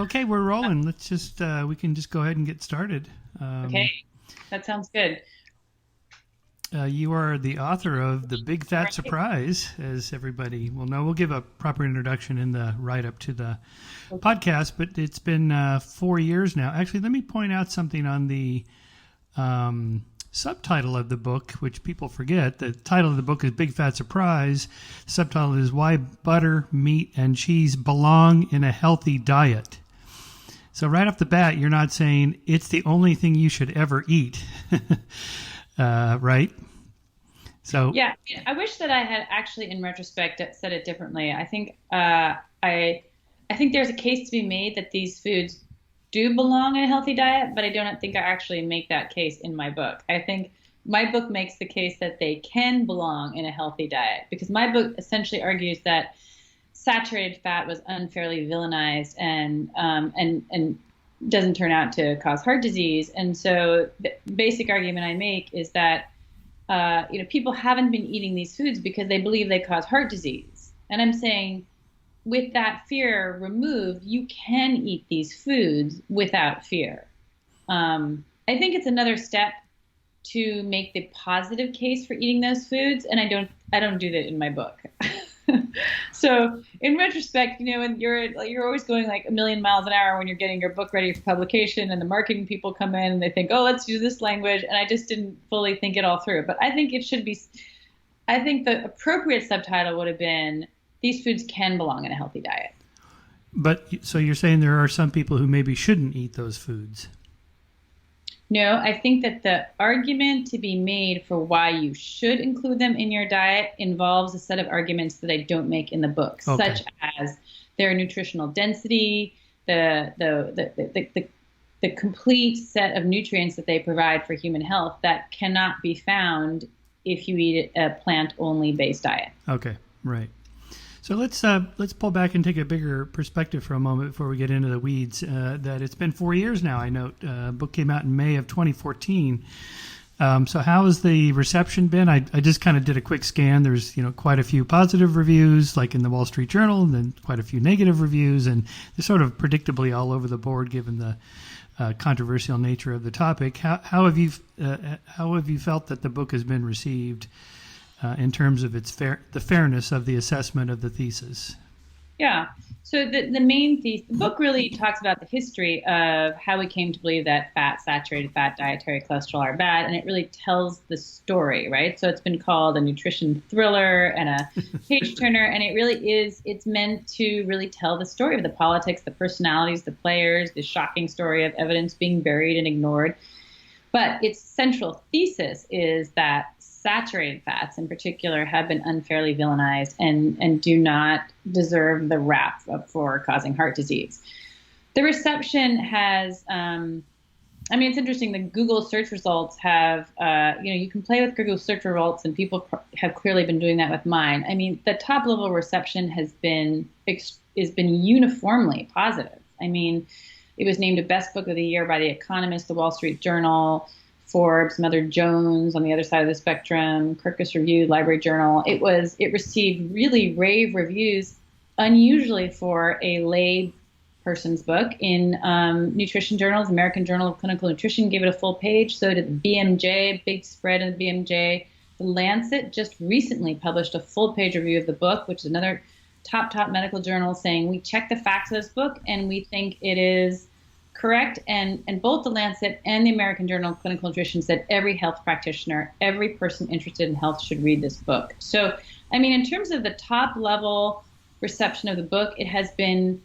Okay, we're rolling. Let's just, we can just go ahead and get started. Okay, that sounds good. You are the author of The Big Fat Right. Surprise, as everybody will know. We'll give a proper introduction in the write-up to the podcast, but it's been 4 years now. Actually, let me point out something on the subtitle of the book, which people forget. The title of the book is Big Fat Surprise. The subtitle is Why Butter, Meat, and Cheese Belong in a Healthy Diet. So right off the bat, you're not saying it's the only thing you should ever eat, right? So Yeah, I wish that I had actually, in retrospect, said it differently. I think I think there's a case to be made that these foods do belong in a healthy diet, but I don't think I actually make that case in my book. I think my book makes the case that they can belong in a healthy diet, because my book essentially argues that saturated fat was unfairly villainized and doesn't turn out to cause heart disease. And so the basic argument I make is that people haven't been eating these foods because they believe they cause heart disease. And I'm saying, with that fear removed, you can eat these foods without fear. I think it's another step to make the positive case for eating those foods, and I don't do that in my book. So in retrospect, when you're always going like a million miles an hour when you're getting your book ready for publication, and the marketing people come in and they think, oh, let's use this language, and I just didn't fully think it all through. But I think I think the appropriate subtitle would have been, these foods can belong in a healthy diet. But so you're saying there are some people who maybe shouldn't eat those foods? No, I think that the argument to be made for why you should include them in your diet involves a set of arguments that I don't make in the book, such as their nutritional density, the complete set of nutrients that they provide for human health that cannot be found if you eat a plant-only based diet. Okay, right. So let's pull back and take a bigger perspective for a moment before we get into the weeds. That it's been 4 years now. I note book came out in May of 2014. So how has the reception been? I just kind of did a quick scan. There's quite a few positive reviews, like in the Wall Street Journal, and then quite a few negative reviews, and they're sort of predictably all over the board given the controversial nature of the topic. How have you felt that the book has been received? In terms of the fairness of the assessment of the thesis? Yeah. So the main thesis, the book really talks about the history of how we came to believe that saturated fat, dietary cholesterol are bad, and it really tells the story, right? So it's been called a nutrition thriller and a page turner, and it really is. It's meant to really tell the story of the politics, the personalities, the players, the shocking story of evidence being buried and ignored. But its central thesis is that saturated fats in particular have been unfairly villainized and do not deserve the rap for causing heart disease. The reception has, it's interesting. The Google search results have, you can play with Google search results, and people have clearly been doing that with mine. I mean, the top level reception has been uniformly positive. I mean, it was named a best book of the year by the Economist, the Wall Street Journal, Forbes, Mother Jones on the other side of the spectrum, Kirkus Review, Library Journal. It received really rave reviews, unusually for a lay person's book. In nutrition journals, American Journal of Clinical Nutrition gave it a full page. So did the BMJ, big spread in the BMJ. The Lancet just recently published a full page review of the book, which is another top medical journal, saying we checked the facts of this book and we think it is correct. And both the Lancet and the American Journal of Clinical Nutrition said every health practitioner, every person interested in health should read this book. So, in terms of the top level reception of the book, it has been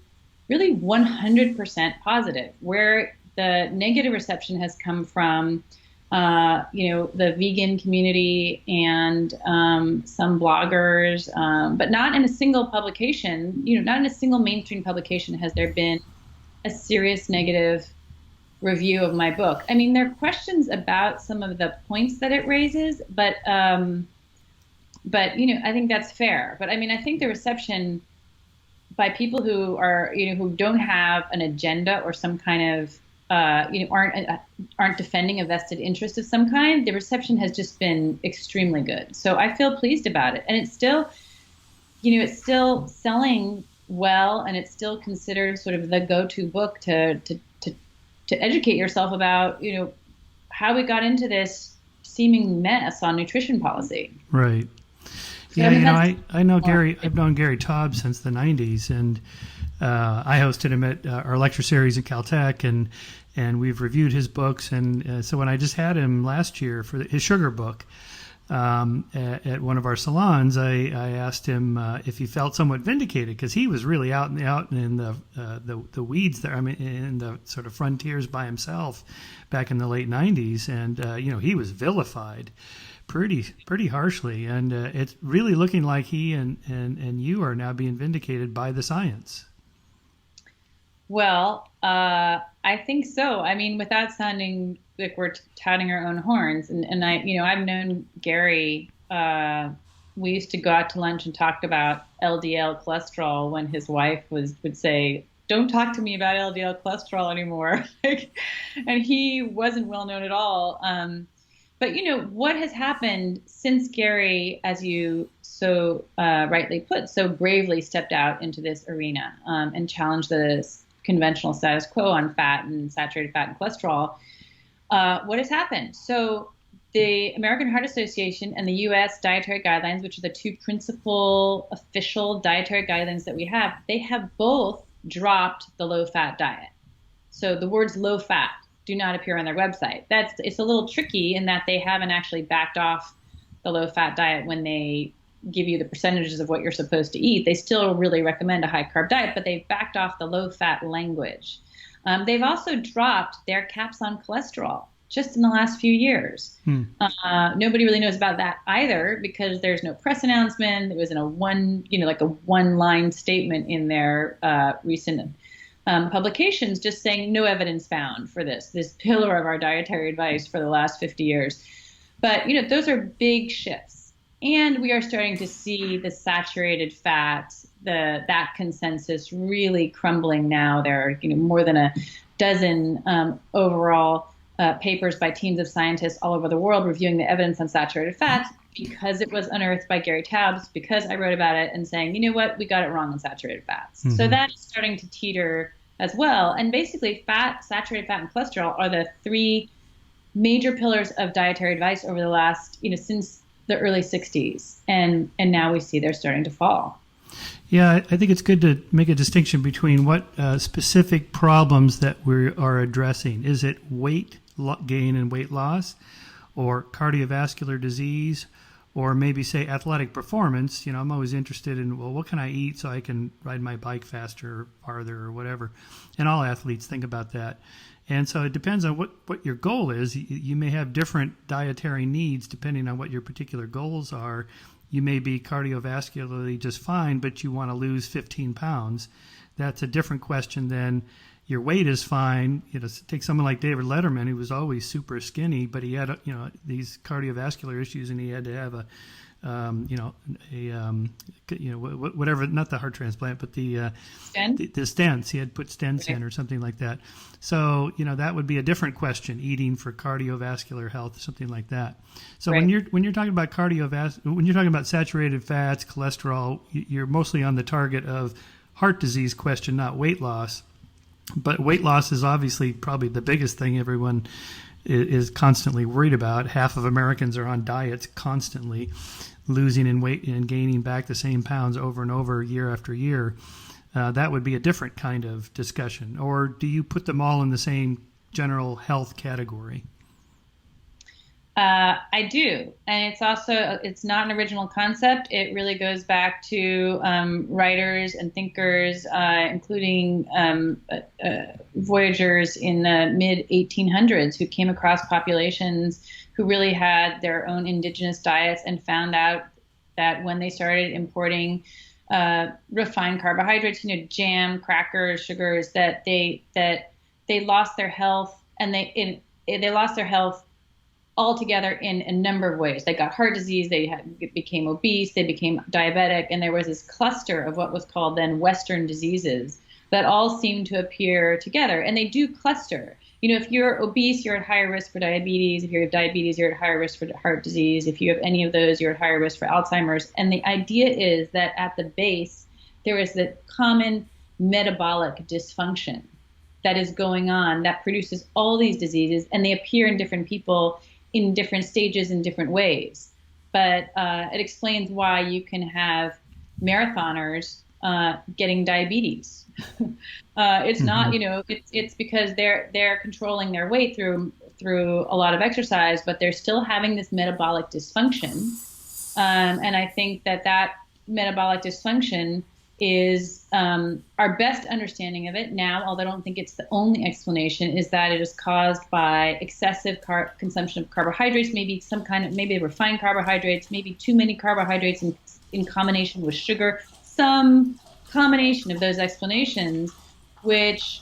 really 100% positive, where the negative reception has come from, the vegan community and some bloggers, but not in a single publication, not in a single mainstream publication has there been a serious negative review of my book. There are questions about some of the points that it raises, but I think that's fair. But I think the reception by people who are, who don't have an agenda or some kind of, aren't defending a vested interest of some kind, the reception has just been extremely good. So I feel pleased about it, and it's still selling well, and it's still considered sort of the go-to book to educate yourself about, how we got into this seeming mess on nutrition policy. Right. So, Yeah, I know well, Gary. I've known Gary Taubes since the '90s, and I hosted him at our lecture series at Caltech, and we've reviewed his books. And so when I just had him last year for his sugar book at one of our salons, I asked him if he felt somewhat vindicated, because he was really out in the weeds there. I mean, in the sort of frontiers by himself back in the late '90s, and he was vilified pretty harshly, and it's really looking like he and you are now being vindicated by the science. Well, I think so. I mean, without sounding like we're touting our own horns, and I've known Gary. We used to go out to lunch and talk about LDL cholesterol when his wife would say, "Don't talk to me about LDL cholesterol anymore," and he wasn't well known at all. But what has happened since Gary, as you so rightly put, so bravely stepped out into this arena and challenged the conventional status quo on fat and saturated fat and cholesterol, what has happened? So the American Heart Association and the U.S. dietary guidelines, which are the two principal official dietary guidelines that we have, they have both dropped the low-fat diet. So the words low-fat do not appear on their website. It's a little tricky in that they haven't actually backed off the low-fat diet when they give you the percentages of what you're supposed to eat. They still really recommend a high-carb diet, but they've backed off the low-fat language. They've also dropped their caps on cholesterol just in the last few years. Nobody really knows about that either, because there's no press announcement. It was in a one-line statement in their recent publications, just saying no evidence found for this pillar of our dietary advice for the last 50 years. But, those are big shifts. And we are starting to see the saturated fat, that consensus really crumbling now. There are, more than a dozen overall papers by teams of scientists all over the world reviewing the evidence on saturated fat, because it was unearthed by Gary Taubes, because I wrote about it, and saying, we got it wrong on saturated fats. Mm-hmm. So that is starting to teeter as well. And basically saturated fat and cholesterol are the three major pillars of dietary advice over the last, since the early 60s. And now we see they're starting to fall. Yeah, I think it's good to make a distinction between what specific problems that we are addressing. Is it weight gain and weight loss, or cardiovascular disease, or maybe, say, athletic performance? I'm always interested in, well, what can I eat so I can ride my bike faster or farther or whatever? And all athletes think about that. And so it depends on what your goal is. You may have different dietary needs depending on what your particular goals are. You may be cardiovascularly just fine, but you want to lose 15 pounds. That's a different question than your weight is fine. Take someone like David Letterman, who was always super skinny, but he had these cardiovascular issues, and he had to have whatever, not the heart transplant, but the stents. He had put stents in or something like that. So that would be a different question, eating for cardiovascular health, something like that. So when you're talking about when you're talking about saturated fats, cholesterol, you're mostly on the target of heart disease question, not weight loss. But weight loss is obviously probably the biggest thing everyone is constantly worried about. Half of Americans are on diets constantly, losing in weight and gaining back the same pounds over and over year after year. That would be a different kind of discussion. Or do you put them all in the same general health category? I do. And it's not an original concept. It really goes back to writers and thinkers, including voyagers in the mid-1800s who came across populations who really had their own indigenous diets, and found out that when they started importing refined carbohydrates, jam, crackers, sugars, that they lost their health, and they lost their health altogether in a number of ways. They got heart disease, became obese, they became diabetic, and there was this cluster of what was called then Western diseases that all seem to appear together. And they do cluster. If you're obese, you're at higher risk for diabetes. If you have diabetes, you're at higher risk for heart disease. If you have any of those, you're at higher risk for Alzheimer's. And the idea is that at the base, there is the common metabolic dysfunction that is going on that produces all these diseases, and they appear in different people in different stages in different ways. But it explains why you can have marathoners getting diabetes. It's not, it's because they're controlling their weight through a lot of exercise, but they're still having this metabolic dysfunction. And I think that metabolic dysfunction is our best understanding of it now, although I don't think it's the only explanation, is that it is caused by excessive consumption of carbohydrates, maybe refined carbohydrates, maybe too many carbohydrates in combination with sugar, some combination of those explanations, which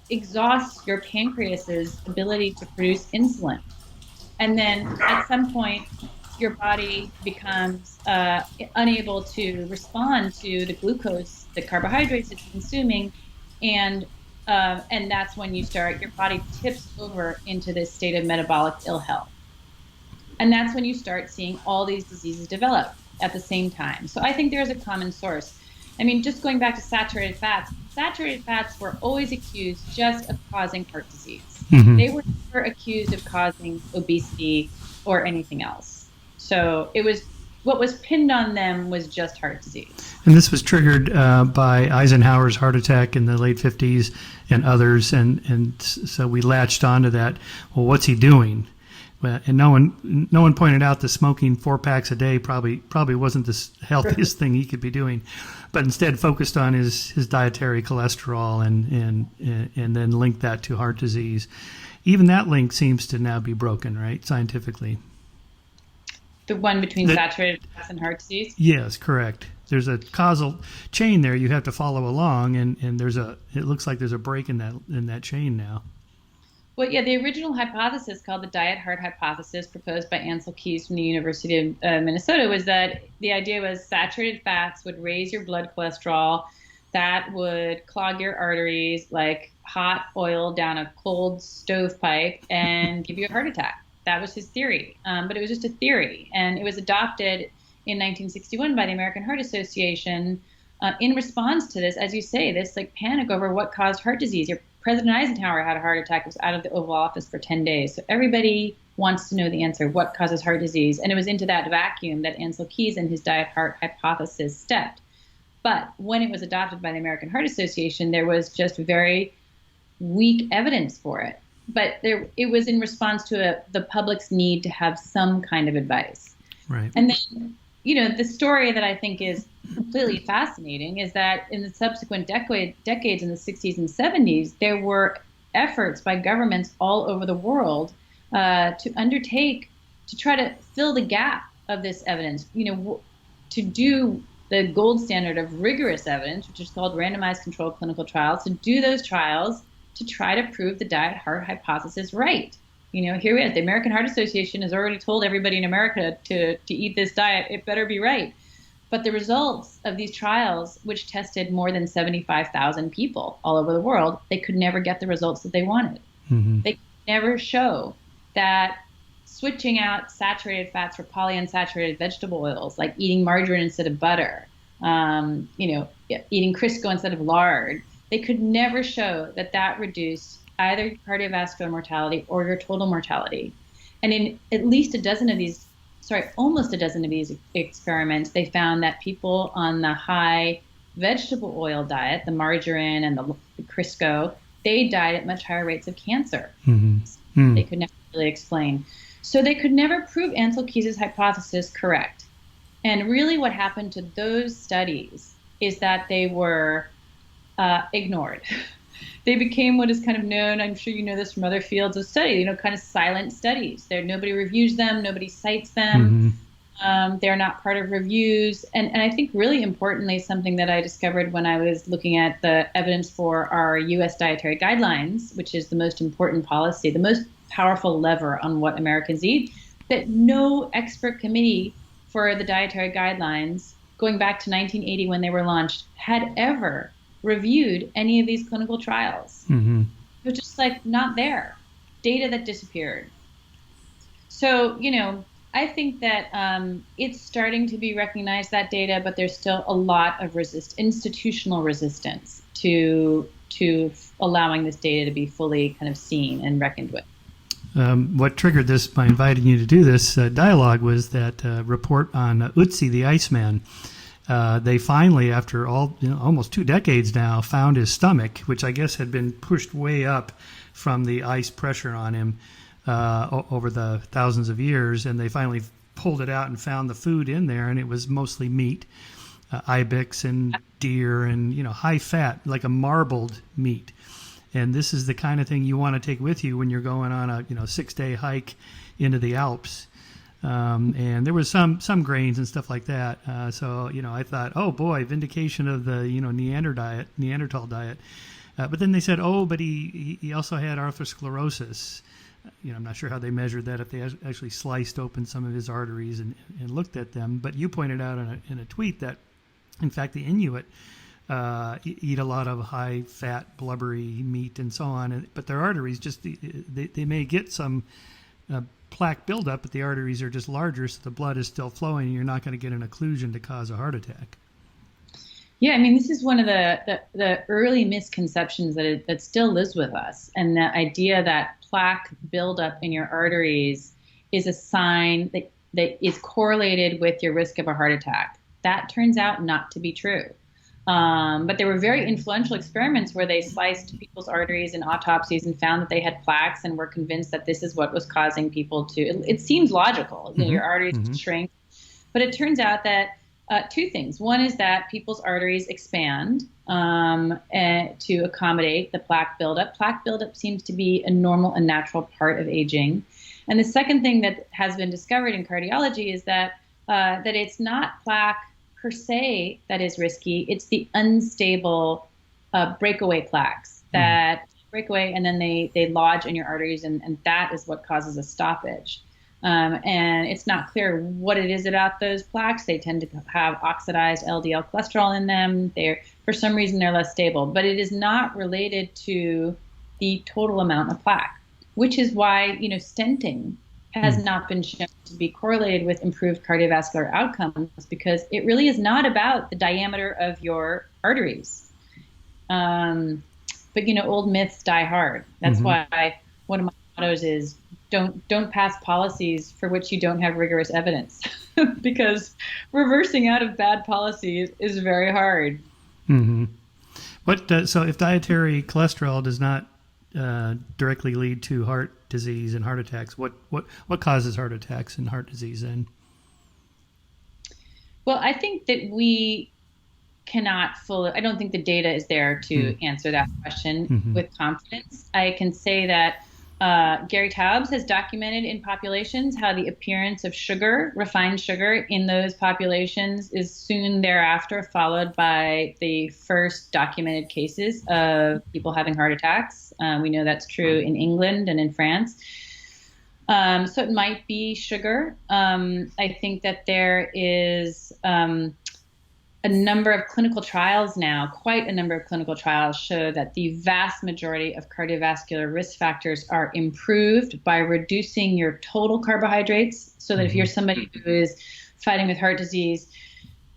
exhausts your pancreas's ability to produce insulin. And then at some point, your body becomes unable to respond to the glucose, the carbohydrates it's consuming, and that's when your body tips over into this state of metabolic ill health. And that's when you start seeing all these diseases develop at the same time. So I think there's a common source. I mean, just going back to saturated fats were always accused just of causing heart disease. Mm-hmm. They were never accused of causing obesity or anything else. So what was pinned on them was just heart disease. And this was triggered by Eisenhower's heart attack in the late 50s and others. And so we latched onto that. Well, what's he doing? And no one pointed out that smoking 4 packs a day probably wasn't the healthiest thing he could be doing, but instead focused on his dietary cholesterol and then linked that to heart disease. Even that link seems to now be broken, right, scientifically. The one between saturated fats and heart disease? Yes, correct. There's a causal chain there you have to follow along, and it looks like there's a break in that chain now. Well, yeah, the original hypothesis, called the diet heart hypothesis, proposed by Ancel Keys from the University of Minnesota, was that the idea was saturated fats would raise your blood cholesterol, that would clog your arteries like hot oil down a cold stovepipe, and give you a heart attack. That was his theory, but it was just a theory, and it was adopted in 1961 by the American Heart Association in response to this, as you say, this like panic over what caused heart disease. President Eisenhower had a heart attack, was out of the Oval Office for 10 days. So everybody wants to know the answer, what causes heart disease? And it was into that vacuum that Ancel Keys and his diet heart hypothesis stepped. But when it was adopted by the American Heart Association, there was just very weak evidence for it. But it was in response to the public's need to have some kind of advice. Right. And then, the story that I think is completely fascinating is that in the subsequent decades in the 60s and 70s, there were efforts by governments all over the world to undertake to try to fill the gap of this evidence, to do the gold standard of rigorous evidence, which is called randomized controlled clinical trials, to do those trials to try to prove the diet heart hypothesis right. Here we are. The American Heart Association has already told everybody in America to eat this diet. It better be right. But the results of these trials, which tested more than 75,000 people all over the world, they could never get the results that they wanted. Mm-hmm. They could never show that switching out saturated fats for polyunsaturated vegetable oils, like eating margarine instead of butter, eating Crisco instead of lard, they could never show that reduced either cardiovascular mortality or your total mortality. And in almost a dozen of these experiments, they found that people on the high vegetable oil diet, the margarine and the Crisco, they died at much higher rates of cancer. Mm-hmm. Mm. They could never really explain. So they could never prove Ancel Keys' hypothesis correct. And really what happened to those studies is that they were ignored. They became what is kind of known, I'm sure you know this from other fields of study, kind of silent studies. Nobody reviews them, nobody cites them. Mm-hmm. They're not part of reviews. And I think really importantly, something that I discovered when I was looking at the evidence for our U.S. dietary guidelines, which is the most important policy, the most powerful lever on what Americans eat, that no expert committee for the dietary guidelines, going back to 1980 when they were launched, had ever reviewed any of these clinical trials. Mm-hmm. It was just not there. Data that disappeared. So, I think that it's starting to be recognized, that data, but there's still a lot of institutional resistance to allowing this data to be fully kind of seen and reckoned with. What triggered this by inviting you to do this dialogue was that report on Ötzi, the Iceman. They finally, after almost 2 decades now, found his stomach, which I guess had been pushed way up from the ice pressure on him over the thousands of years, and they finally pulled it out and found the food in there, and it was mostly meat, ibex and deer, and high fat, like a marbled meat. And this is the kind of thing you want to take with you when you're going on a 6-day hike into the Alps. And there was some grains and stuff like that. So I thought, oh boy, vindication of the Neanderthal diet. But then they said, oh, but he also had atherosclerosis. I'm not sure how they measured that, if they actually sliced open some of his arteries and looked at them. But you pointed out in a tweet that, in fact, the Inuit eat a lot of high-fat, blubbery meat and so on, but their arteries they may get some plaque buildup, but the arteries are just larger, so the blood is still flowing, and you're not going to get an occlusion to cause a heart attack. Yeah, I mean, this is one of the early misconceptions that still lives with us, and the idea that plaque buildup in your arteries is a sign that is correlated with your risk of a heart attack. That turns out not to be true. But there were very influential experiments where they sliced people's arteries in autopsies and found that they had plaques, and were convinced that this is what was causing people to. It seems logical, your arteries shrink, but it turns out that 2 things. One is that people's arteries expand to accommodate the plaque buildup. Plaque buildup seems to be a normal and natural part of aging. And the second thing that has been discovered in cardiology is that it's not plaque per se that is risky. It's the unstable breakaway plaques that break away and then they lodge in your arteries, and that is what causes a stoppage. And it's not clear what it is about those plaques. They tend to have oxidized LDL cholesterol in them. For some reason, they're less stable, but it is not related to the total amount of plaque, which is why, stenting has not been shown to be correlated with improved cardiovascular outcomes, because it really is not about the diameter of your arteries. But old myths die hard. That's why one of my mottos is don't pass policies for which you don't have rigorous evidence, because reversing out of bad policies is very hard. So if dietary cholesterol does not directly lead to heart disease and heart attacks, what causes heart attacks and heart disease then? Well, I think that we cannot I don't think the data is there to answer that question with confidence. I can say that Gary Taubes has documented in populations how the appearance of sugar, refined sugar, in those populations is soon thereafter followed by the first documented cases of people having heart attacks. We know that's true in England and in France. So it might be sugar. I think that there is a number of clinical trials now, quite a number of clinical trials show that the vast majority of cardiovascular risk factors are improved by reducing your total carbohydrates. So that if you're somebody who is fighting with heart disease,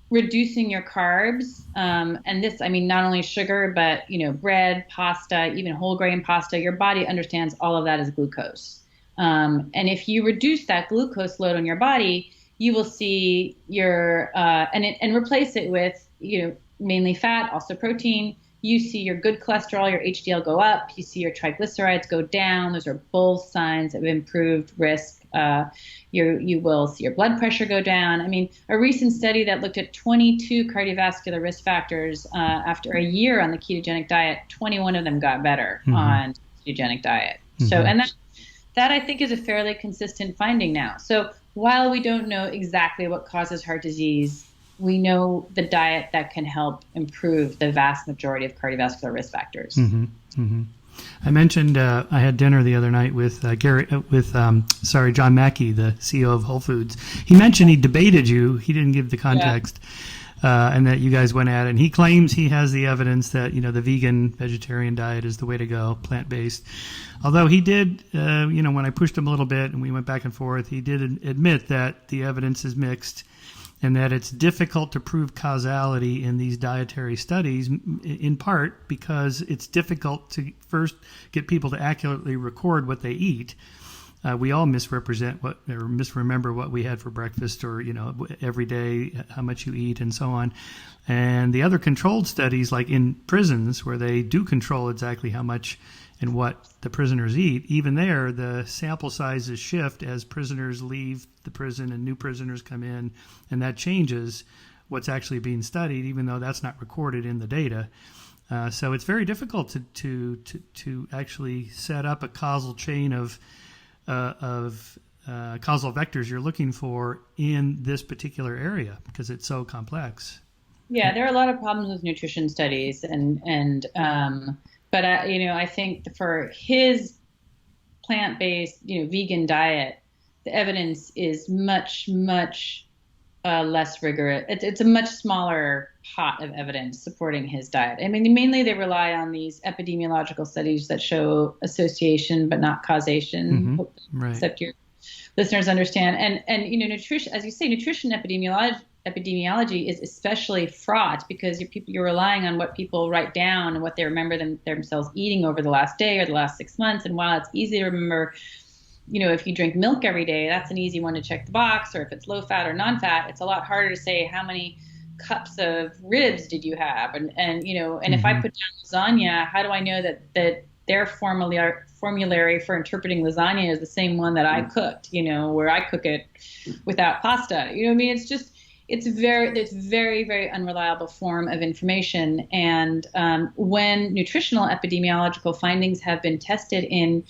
reducing your carbs, and this, I mean, not only sugar, but, bread, pasta, even whole grain pasta, your body understands all of that as glucose. And if you reduce that glucose load on your body, you will see your and replace it with mainly fat, also protein. You see your good cholesterol, your HDL go up. You see your triglycerides go down. Those are both signs of improved risk. You will see your blood pressure go down. I mean, a recent study that looked at 22 cardiovascular risk factors after a year on the ketogenic diet, 21 of them got better on the ketogenic diet. So, and that I think is a fairly consistent finding now. So while we don't know exactly what causes heart disease, we know the diet that can help improve the vast majority of cardiovascular risk factors. I mentioned I had dinner the other night with John Mackey, the CEO of Whole Foods. He mentioned he debated you. He didn't give the context and that you guys went at it. And he claims he has the evidence that, the vegan, vegetarian diet is the way to go, plant-based. Although he did, when I pushed him a little bit and we went back and forth, he did admit that the evidence is mixed and that it's difficult to prove causality in these dietary studies, in part because it's difficult to first get people to accurately record what they eat. We all misremember what we had for breakfast, or every day how much you eat and so on. And the other controlled studies, like in prisons where they do control exactly how much and what the prisoners eat, even there the sample sizes shift as prisoners leave the prison and new prisoners come in, and that changes what's actually being studied, even though that's not recorded in the data. So it's very difficult to actually set up a causal chain of causal vectors you're looking for in this particular area because it's so complex. Yeah, there are a lot of problems with nutrition studies, but I think for his plant-based, vegan diet, the evidence is much less rigorous. It's a much smaller pot of evidence supporting his diet. I mean, mainly they rely on these epidemiological studies that show association but not causation. Right. Except your listeners understand. And nutrition, as you say, nutrition epidemiology is especially fraught because you're relying on what people write down and what they remember themselves eating over the last day or the last 6 months. And while it's easy to remember, if you drink milk every day, that's an easy one to check the box, or if it's low fat or non-fat, it's a lot harder to say how many cups of ribs did you have, and if I put down lasagna, how do I know that their formulary for interpreting lasagna is the same one that I cooked, where I cook it without pasta. It's very, very unreliable form of information. And when nutritional epidemiological findings have been tested in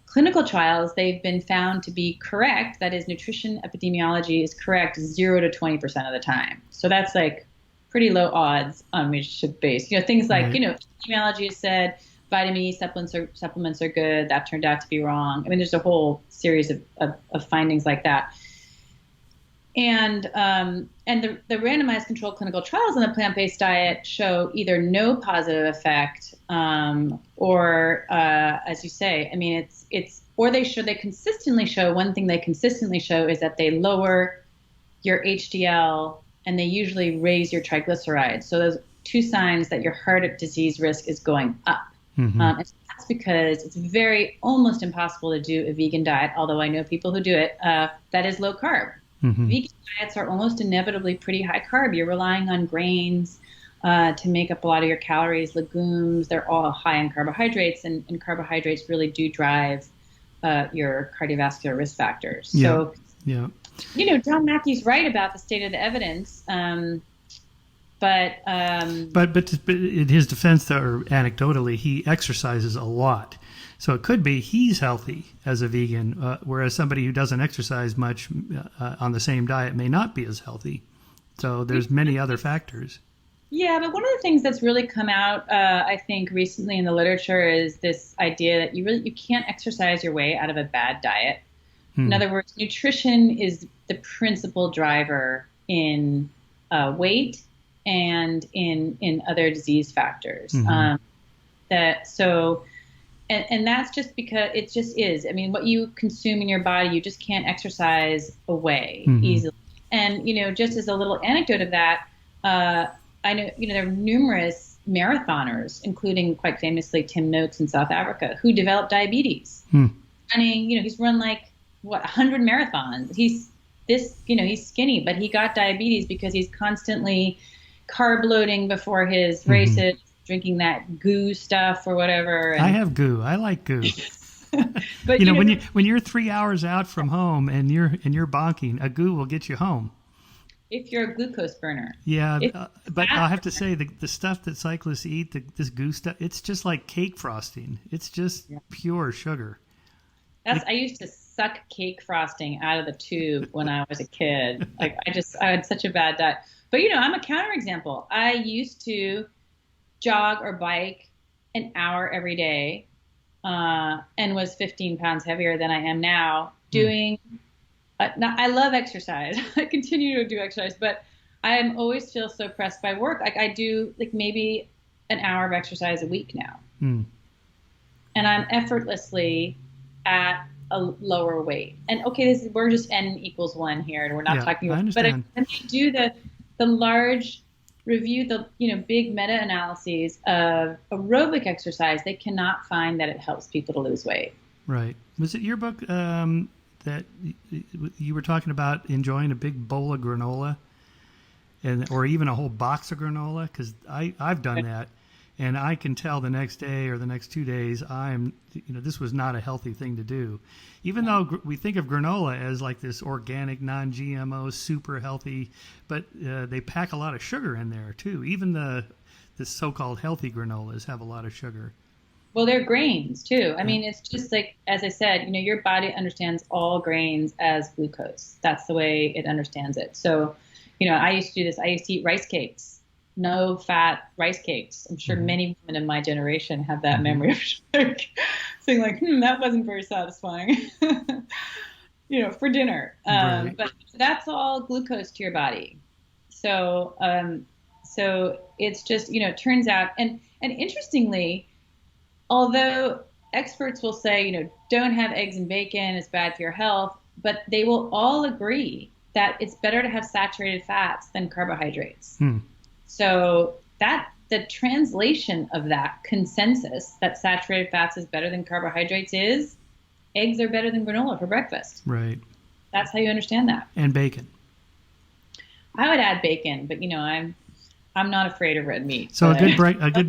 clinical trials, they've been found to be correct. That is, nutrition epidemiology is correct 0 to 20% of the time. So that's like pretty low odds on which to base. Things like, epidemiology has said vitamin E supplements are good. That turned out to be wrong. I mean, there's a whole series of findings like that. And the randomized controlled clinical trials on the plant-based diet show either no positive effect, or as you say, I mean, they consistently show, one thing they consistently show is that they lower your HDL and they usually raise your triglycerides. So those two signs that your heart disease risk is going up. And that's because it's almost impossible to do a vegan diet, although I know people who do it, that is low carb. Vegan diets are almost inevitably pretty high carb. You're relying on grains to make up a lot of your calories, legumes. They're all high in carbohydrates, and carbohydrates really do drive your cardiovascular risk factors. So, John Mackey's right about the state of the evidence. But in his defense, or anecdotally, he exercises a lot. So it could be he's healthy as a vegan, whereas somebody who doesn't exercise much on the same diet may not be as healthy. So there's many other factors. Yeah, but one of the things that's really come out, I think, recently in the literature is this idea that you can't exercise your way out of a bad diet. In other words, nutrition is the principal driver in weight and in other disease factors. And that's just because it just is. I mean, what you consume in your body, you just can't exercise away easily. And, just as a little anecdote of that, I know, there are numerous marathoners, including quite famously Tim Noakes in South Africa, who developed diabetes. Running, he's run 100 marathons. He's skinny, but he got diabetes because he's constantly carb loading before his races, drinking that goo stuff or whatever. And I have goo. I like goo. But when you're 3 hours out from home and you're bonking, a goo will get you home. If you're a glucose burner. Yeah, but I have to say the stuff that cyclists eat, this goo stuff, it's just like cake frosting. It's just pure sugar. I used to suck cake frosting out of the tube when I was a kid. I had such a bad diet. But I'm a counterexample. I used to jog or bike an hour every day, and was 15 pounds heavier than I am now doing. I love exercise. I continue to do exercise, but I always feel so pressed by work. Like I do like maybe an hour of exercise a week now. And I'm effortlessly at a lower weight. And okay, we're just n equals 1 here, and we're not talking about. But when they do the large review, the big meta-analyses of aerobic exercise, they cannot find that it helps people to lose weight. Right. Was it your book that you were talking about enjoying a big bowl of granola, or even a whole box of granola? Because I've done that. And I can tell the next day or the next 2 days, this was not a healthy thing to do. Even though we think of granola as like this organic, non-GMO, super healthy, but they pack a lot of sugar in there too. Even the so-called healthy granolas have a lot of sugar. Well, they're grains too. I mean, it's just like, as I said, your body understands all grains as glucose. That's the way it understands it. So, I used to do this. I used to eat rice cakes. No fat rice cakes. I'm sure many women in my generation have that memory of saying like, that wasn't very satisfying, for dinner. Right. But that's all glucose to your body. So, so it's just, turns out, and interestingly, although experts will say, don't have eggs and bacon, it's bad for your health, but they will all agree that it's better to have saturated fats than carbohydrates. So the translation of that consensus that saturated fats is better than carbohydrates is eggs are better than granola for breakfast. Right. That's how you understand that. And bacon. I would add bacon, but I'm not afraid of red meat. So a good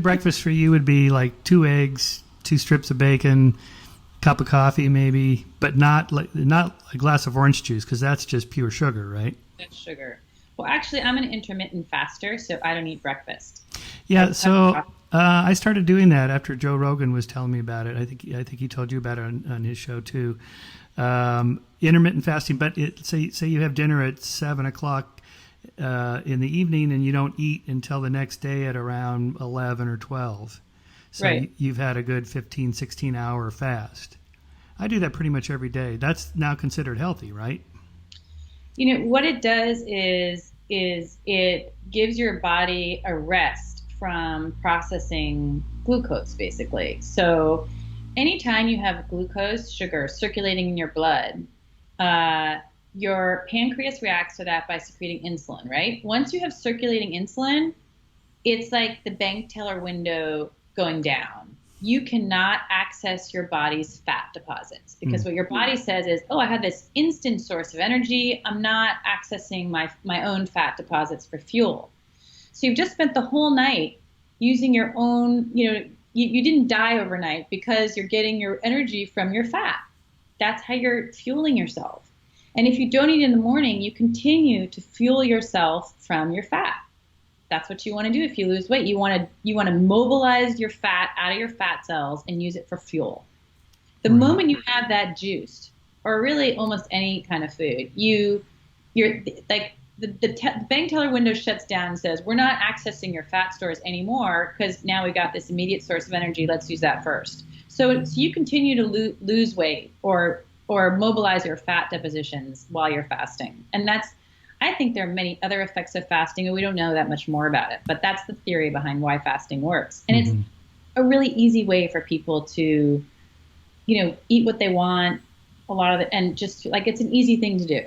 breakfast for you would be like 2 eggs, 2 strips of bacon, cup of coffee maybe, but not a glass of orange juice, because that's just pure sugar, right? That's sugar. Well, actually, I'm an intermittent faster, so I don't eat breakfast. Yeah, so I started doing that after Joe Rogan was telling me about it. I think he told you about it on his show too. Intermittent fasting, but say you have dinner at 7:00 in the evening, and you don't eat until the next day at around 11 or 12. So right. You've had a good 15, 16-hour fast. I do that pretty much every day. That's now considered healthy, right? What it does is it gives your body a rest from processing glucose, basically. So anytime you have glucose, sugar, circulating in your blood, your pancreas reacts to that by secreting insulin, right? Once you have circulating insulin, it's like the bank teller window going down. You cannot access your body's fat deposits because what your body says is, I have this instant source of energy. I'm not accessing my own fat deposits for fuel. So you've just spent the whole night using your own, you didn't die overnight because you're getting your energy from your fat. That's how you're fueling yourself. And if you don't eat in the morning, you continue to fuel yourself from your fat. That's what you want to do if you lose weight. You want to mobilize your fat out of your fat cells and use it for fuel. The moment you have that juiced, or really almost any kind of food, you're like the bank teller window shuts down and says, we're not accessing your fat stores anymore because now we got this immediate source of energy. Let's use that first. So you continue to lose weight or mobilize your fat depositions while you're fasting, and I think there are many other effects of fasting, and we don't know that much more about it. But that's the theory behind why fasting works. And it's a really easy way for people to, eat what they want, a lot of it, and just like it's an easy thing to do.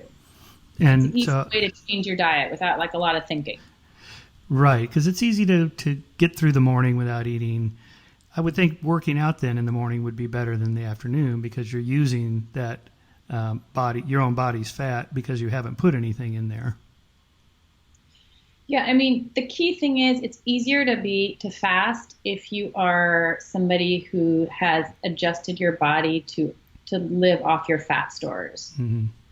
And it's an easy way to change your diet without like a lot of thinking. Right, because it's easy to get through the morning without eating. I would think working out then in the morning would be better than the afternoon because you're using that your own body's fat because you haven't put anything in there. Yeah, I mean, the key thing is it's easier to fast if you are somebody who has adjusted your body to live off your fat stores.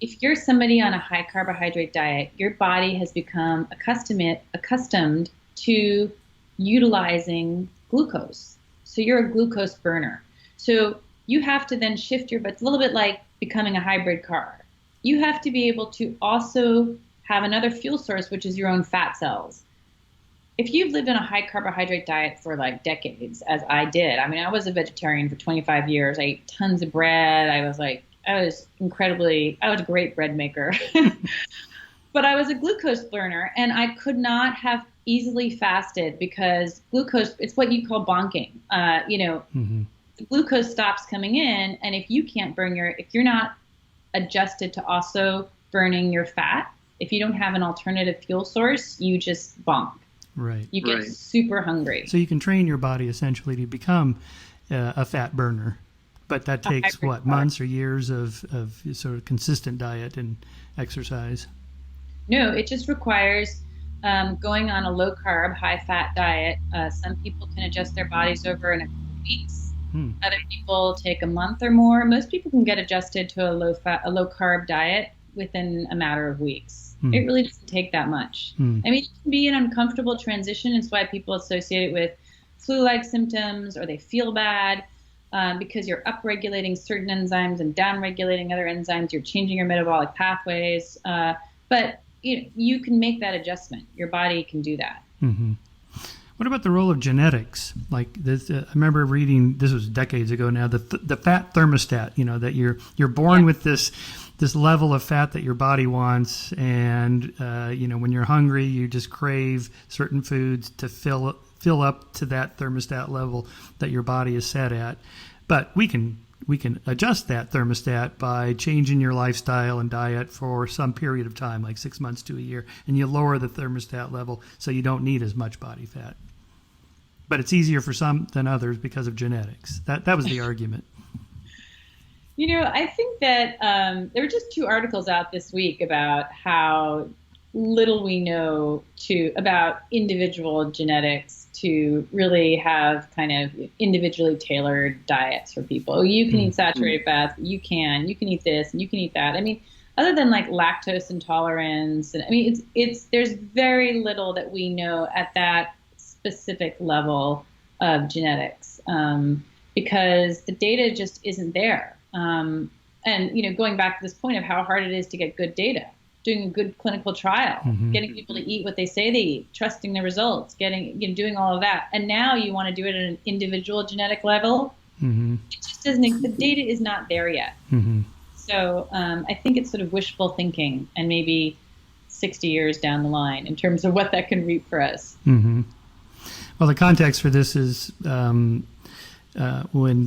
If you're somebody on a high carbohydrate diet, your body has become accustomed to utilizing glucose. So you're a glucose burner. So you have to then shift it's a little bit like becoming a hybrid car. You have to be able to also have another fuel source, which is your own fat cells. If you've lived on a high carbohydrate diet for like decades, as I did, I mean, I was a vegetarian for 25 years. I ate tons of bread. I was a great bread maker. but I was a glucose burner, and I could not have easily fasted because glucose, it's what you call bonking. Mm-hmm. The glucose stops coming in, and if you're not adjusted to also burning your fat, if you don't have an alternative fuel source, you just bonk. Right. You get super hungry. So you can train your body essentially to become a fat burner, but that takes months or years of sort of consistent diet and exercise? No, it just requires going on a low carb, high fat diet. Some people can adjust their bodies over in a couple weeks. Other people take a month or more. Most people can get adjusted to a low carb diet within a matter of weeks. It really doesn't take that much. I mean, it can be an uncomfortable transition. It's why people associate it with flu-like symptoms, or they feel bad because you're upregulating certain enzymes and downregulating other enzymes. You're changing your metabolic pathways. But you can make that adjustment. Your body can do that. Mm-hmm. What about the role of genetics? Like this, I remember reading, this was decades ago now, the fat thermostat, that you're born with this level of fat that your body wants, and when you're hungry, you just crave certain foods to fill up to that thermostat level that your body is set at. But we can adjust that thermostat by changing your lifestyle and diet for some period of time, like 6 months to a year, and you lower the thermostat level so you don't need as much body fat. But it's easier for some than others because of genetics. That was the argument. I think that there were just 2 articles out this week about how little we know about individual genetics to really have kind of individually tailored diets for people. You can eat saturated fats, but you can eat this and you can eat that. I mean, other than like lactose intolerance, and I mean, there's very little that we know at that specific level of genetics because the data just isn't there. And going back to this point of how hard it is to get good data, doing a good clinical trial, getting people to eat what they say they eat, trusting the results, doing all of that. And now you want to do it at an individual genetic level. It just doesn't, the data is not there yet. So I think it's sort of wishful thinking, and maybe 60 years down the line in terms of what that can reap for us. Well, the context for this is when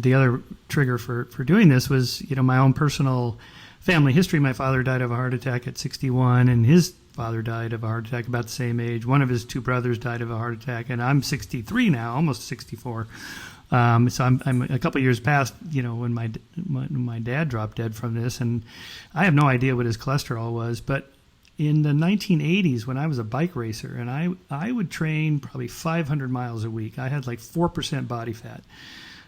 the other trigger for doing this was, my own personal family history. My father died of a heart attack at 61, and his father died of a heart attack about the same age. One of his 2 brothers died of a heart attack, and I'm 63 now, almost 64. So I'm a couple of years past, when my dad dropped dead from this, and I have no idea what his cholesterol was. But in the 1980s, when I was a bike racer, and I would train probably 500 miles a week, I had like 4% body fat.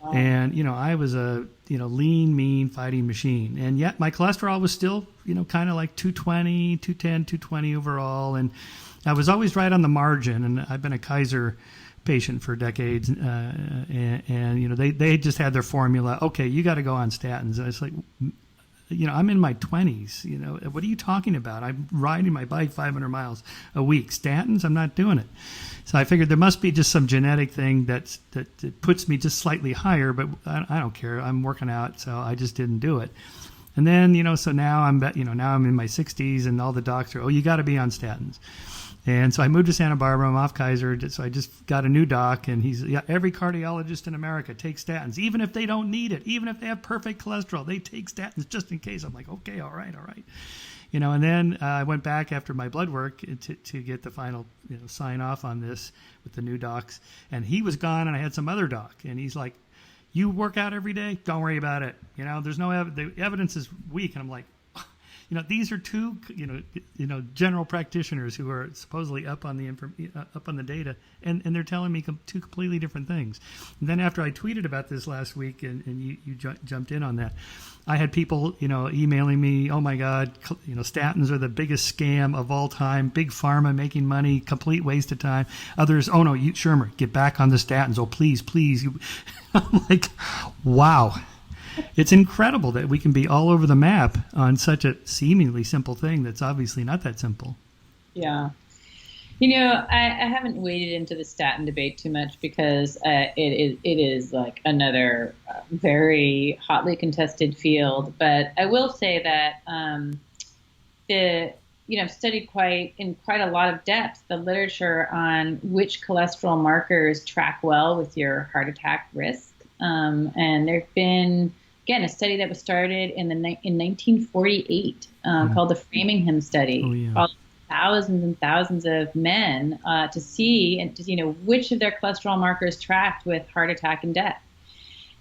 Wow. And, I was a, lean, mean fighting machine. And yet my cholesterol was still, kind of like 220, 210, 220 overall. And I was always right on the margin. And I've been a Kaiser patient for decades. And they just had their formula. Okay, you got to go on statins. And it's like, I'm in my 20s. What are you talking about? I'm riding my bike 500 miles a week. Statins? I'm not doing it. So I figured there must be just some genetic thing that puts me just slightly higher, but I don't care. I'm working out, so I just didn't do it. And then, so now I'm in my 60s, and all the docs are, you got to be on statins. And so I moved to Santa Barbara. I'm off Kaiser, so I just got a new doc, and he's, every cardiologist in America takes statins, even if they don't need it, even if they have perfect cholesterol, they take statins just in case. I'm like, okay, all right. And then I went back after my blood work to get the final sign off on this with the new docs, and he was gone, and I had some other doc, and he's like, you work out every day? Don't worry about it. There's no the evidence is weak, and I'm like, these are 2, general practitioners who are supposedly up on the data, and they're telling me 2 completely different things. And then after I tweeted about this last week, and you jumped in on that, I had people, emailing me, oh my God, statins are the biggest scam of all time, big pharma making money, complete waste of time. Others, oh no, Shermer, get back on the statins. Oh, please. I'm like, wow. It's incredible that we can be all over the map on such a seemingly simple thing that's obviously not that simple. Yeah. I haven't waded into the statin debate too much because it is like another very hotly contested field. But I will say that I've studied quite a lot of depth the literature on which cholesterol markers track well with your heart attack risk. And there've been, again, a study that was started in 1948 called the Framingham study. Oh, yeah. Followed thousands and thousands of men to see which of their cholesterol markers tracked with heart attack and death.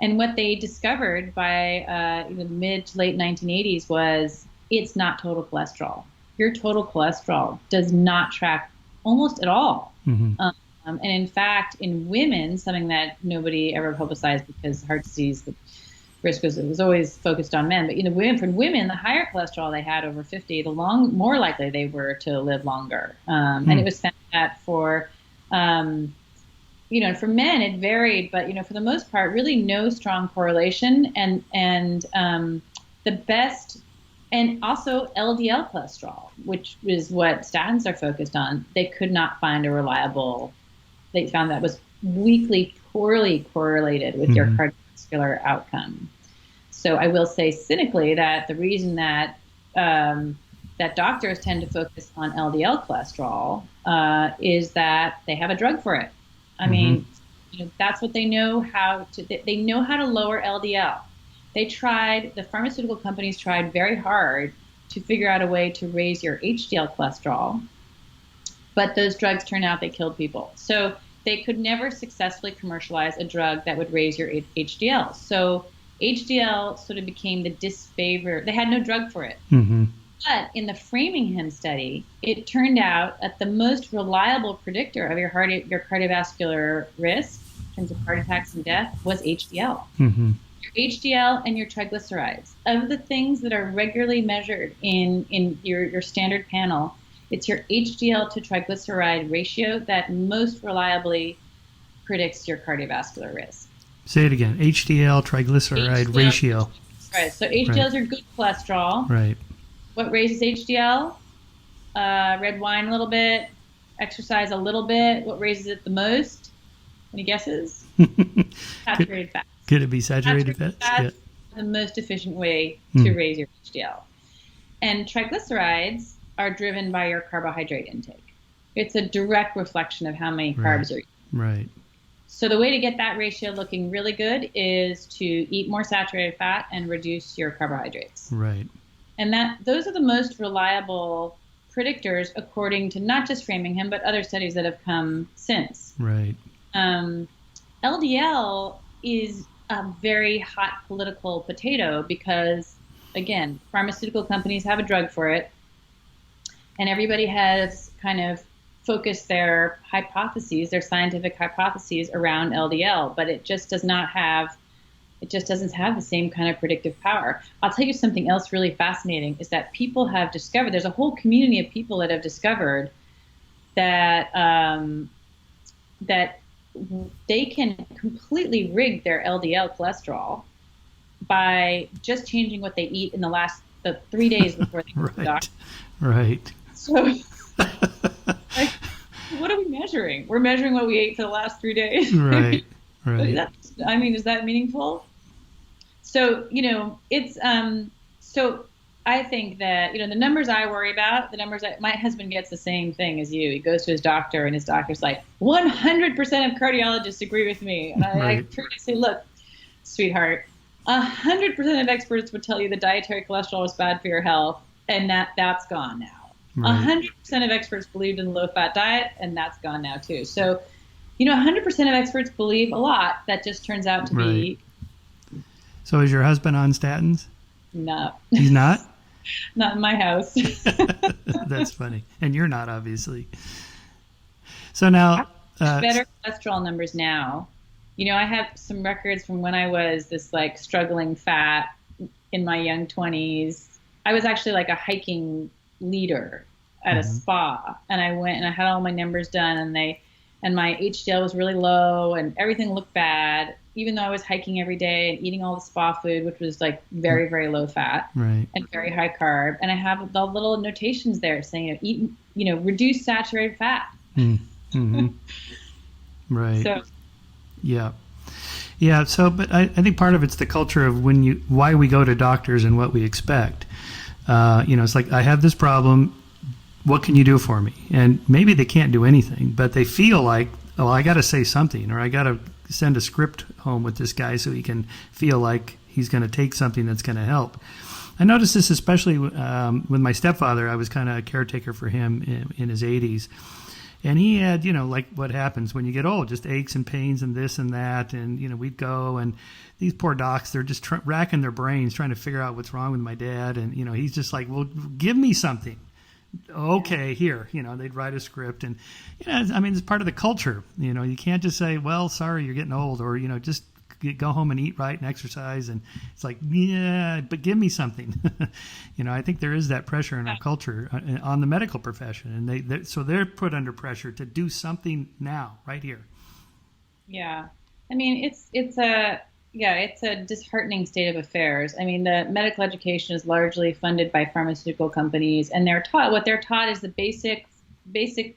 And what they discovered by the mid to late 1980s was it's not total cholesterol. Your total cholesterol does not track almost at all. Mm-hmm. And in fact, in women, something that nobody ever publicized because heart disease, the risk was always focused on men. But for women, the higher cholesterol they had over 50, the more likely they were to live longer. And it was found that for men it varied, but for the most part, really no strong correlation. And the best. And also LDL cholesterol, which is what statins are focused on. They could not find they found that was weakly poorly correlated with your cardiovascular outcome. So I will say cynically that the reason that that doctors tend to focus on LDL cholesterol is that they have a drug for it. I mean, that's what they know how to. They know how to lower LDL. The pharmaceutical companies tried very hard to figure out a way to raise your HDL cholesterol, but those drugs turned out they killed people. So they could never successfully commercialize a drug that would raise your HDL. So HDL sort of became the disfavored. They had no drug for it. Mm-hmm. But in the Framingham study, it turned out that the most reliable predictor of your cardiovascular risk in terms of heart attacks and death was HDL. Mm-hmm. HDL and your triglycerides. Of the things that are regularly measured in your standard panel, it's your HDL to triglyceride ratio that most reliably predicts your cardiovascular risk. Say it again. HDL triglyceride ratio. Right. So HDL is your good cholesterol. Right. What raises HDL? Red wine a little bit, exercise a little bit. What raises it the most? Any guesses? Saturated fat. Could it be saturated fats? Yeah. The most efficient way to raise your HDL. And triglycerides are driven by your carbohydrate intake. It's a direct reflection of how many carbs you're eating. Right. So the way to get that ratio looking really good is to eat more saturated fat and reduce your carbohydrates. Right. And those are the most reliable predictors according to not just Framingham, but other studies that have come since. Right. LDL is a very hot political potato because, again, pharmaceutical companies have a drug for it, and everybody has kind of focused their scientific hypotheses around LDL, but it just doesn't have the same kind of predictive power. I'll tell you something else really fascinating is that people have discovered, there's a whole community of people that have discovered that that they can completely rig their LDL cholesterol by just changing what they eat in the 3 days before they go to the doctor. Right. So, like, what are we measuring? We're measuring what we ate for the last 3 days. Right. Right. Is that meaningful? So, it's so I think that, the numbers I worry about, my husband gets the same thing as you. He goes to his doctor and his doctor's like, 100% of cardiologists agree with me. And I try to say, look, sweetheart, 100% of experts would tell you the dietary cholesterol is bad for your health. And that's gone now. Right. 100% of experts believed in low-fat diet, and that's gone now too. So, 100% of experts believe a lot that just turns out to be. So is your husband on statins? No. He's not? Not in my house. That's funny. And you're not, obviously. So now... better cholesterol numbers now. I have some records from when I was this struggling fat in my young 20s. I was actually like a hiking leader at a spa, and I went and I had all my numbers done, and my HDL was really low and everything looked bad, even though I was hiking every day and eating all the spa food, which was very, very low fat and very high carb. And I have the little notations there saying, eat, reduce saturated fat. Mm-hmm. Right. So, yeah. Yeah. So, but I think part of it's the culture of why we go to doctors and what we expect. It's like, I have this problem. what can you do for me? And maybe they can't do anything, but they feel like, oh, I got to say something, or I got to send a script home with this guy so he can feel like he's going to take something that's going to help. I noticed this especially with my stepfather. I was kind of a caretaker for him in his 80s. And he had, like what happens when you get old, just aches and pains and this and that. And, we'd go, and these poor docs, they're just racking their brains trying to figure out what's wrong with my dad. And, he's just like, well, give me something. Okay, here, they'd write a script. And, it's part of the culture. You can't just say, well, sorry, you're getting old, or, just go home and eat right and exercise. And it's like, yeah, but give me something. I think there is that pressure in our culture on the medical profession, and so they're put under pressure to do something now, right here. Yeah. It's a disheartening state of affairs. The medical education is largely funded by pharmaceutical companies, and what they're taught is the basic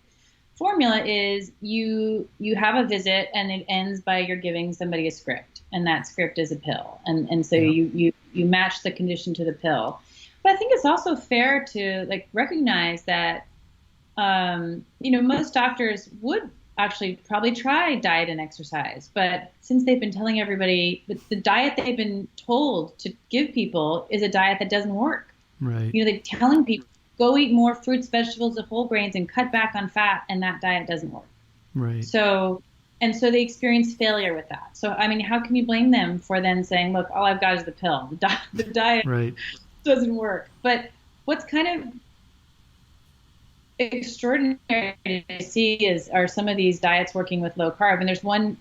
formula is you have a visit, and it ends by you're giving somebody a script, and that script is a pill, and so you match the condition to the pill. But I think it's also fair to recognize that most doctors would actually probably try diet and exercise, but since they've been telling everybody the diet they've been told to give people is a diet that doesn't work. Right. They're telling people, go eat more fruits, vegetables, and whole grains and cut back on fat, and that diet doesn't work. Right. So they experience failure with that. So, how can you blame them for then saying, look, all I've got is the pill. The diet right. doesn't work. But what's kind of extraordinary to see are some of these diets working with low carb. And there's one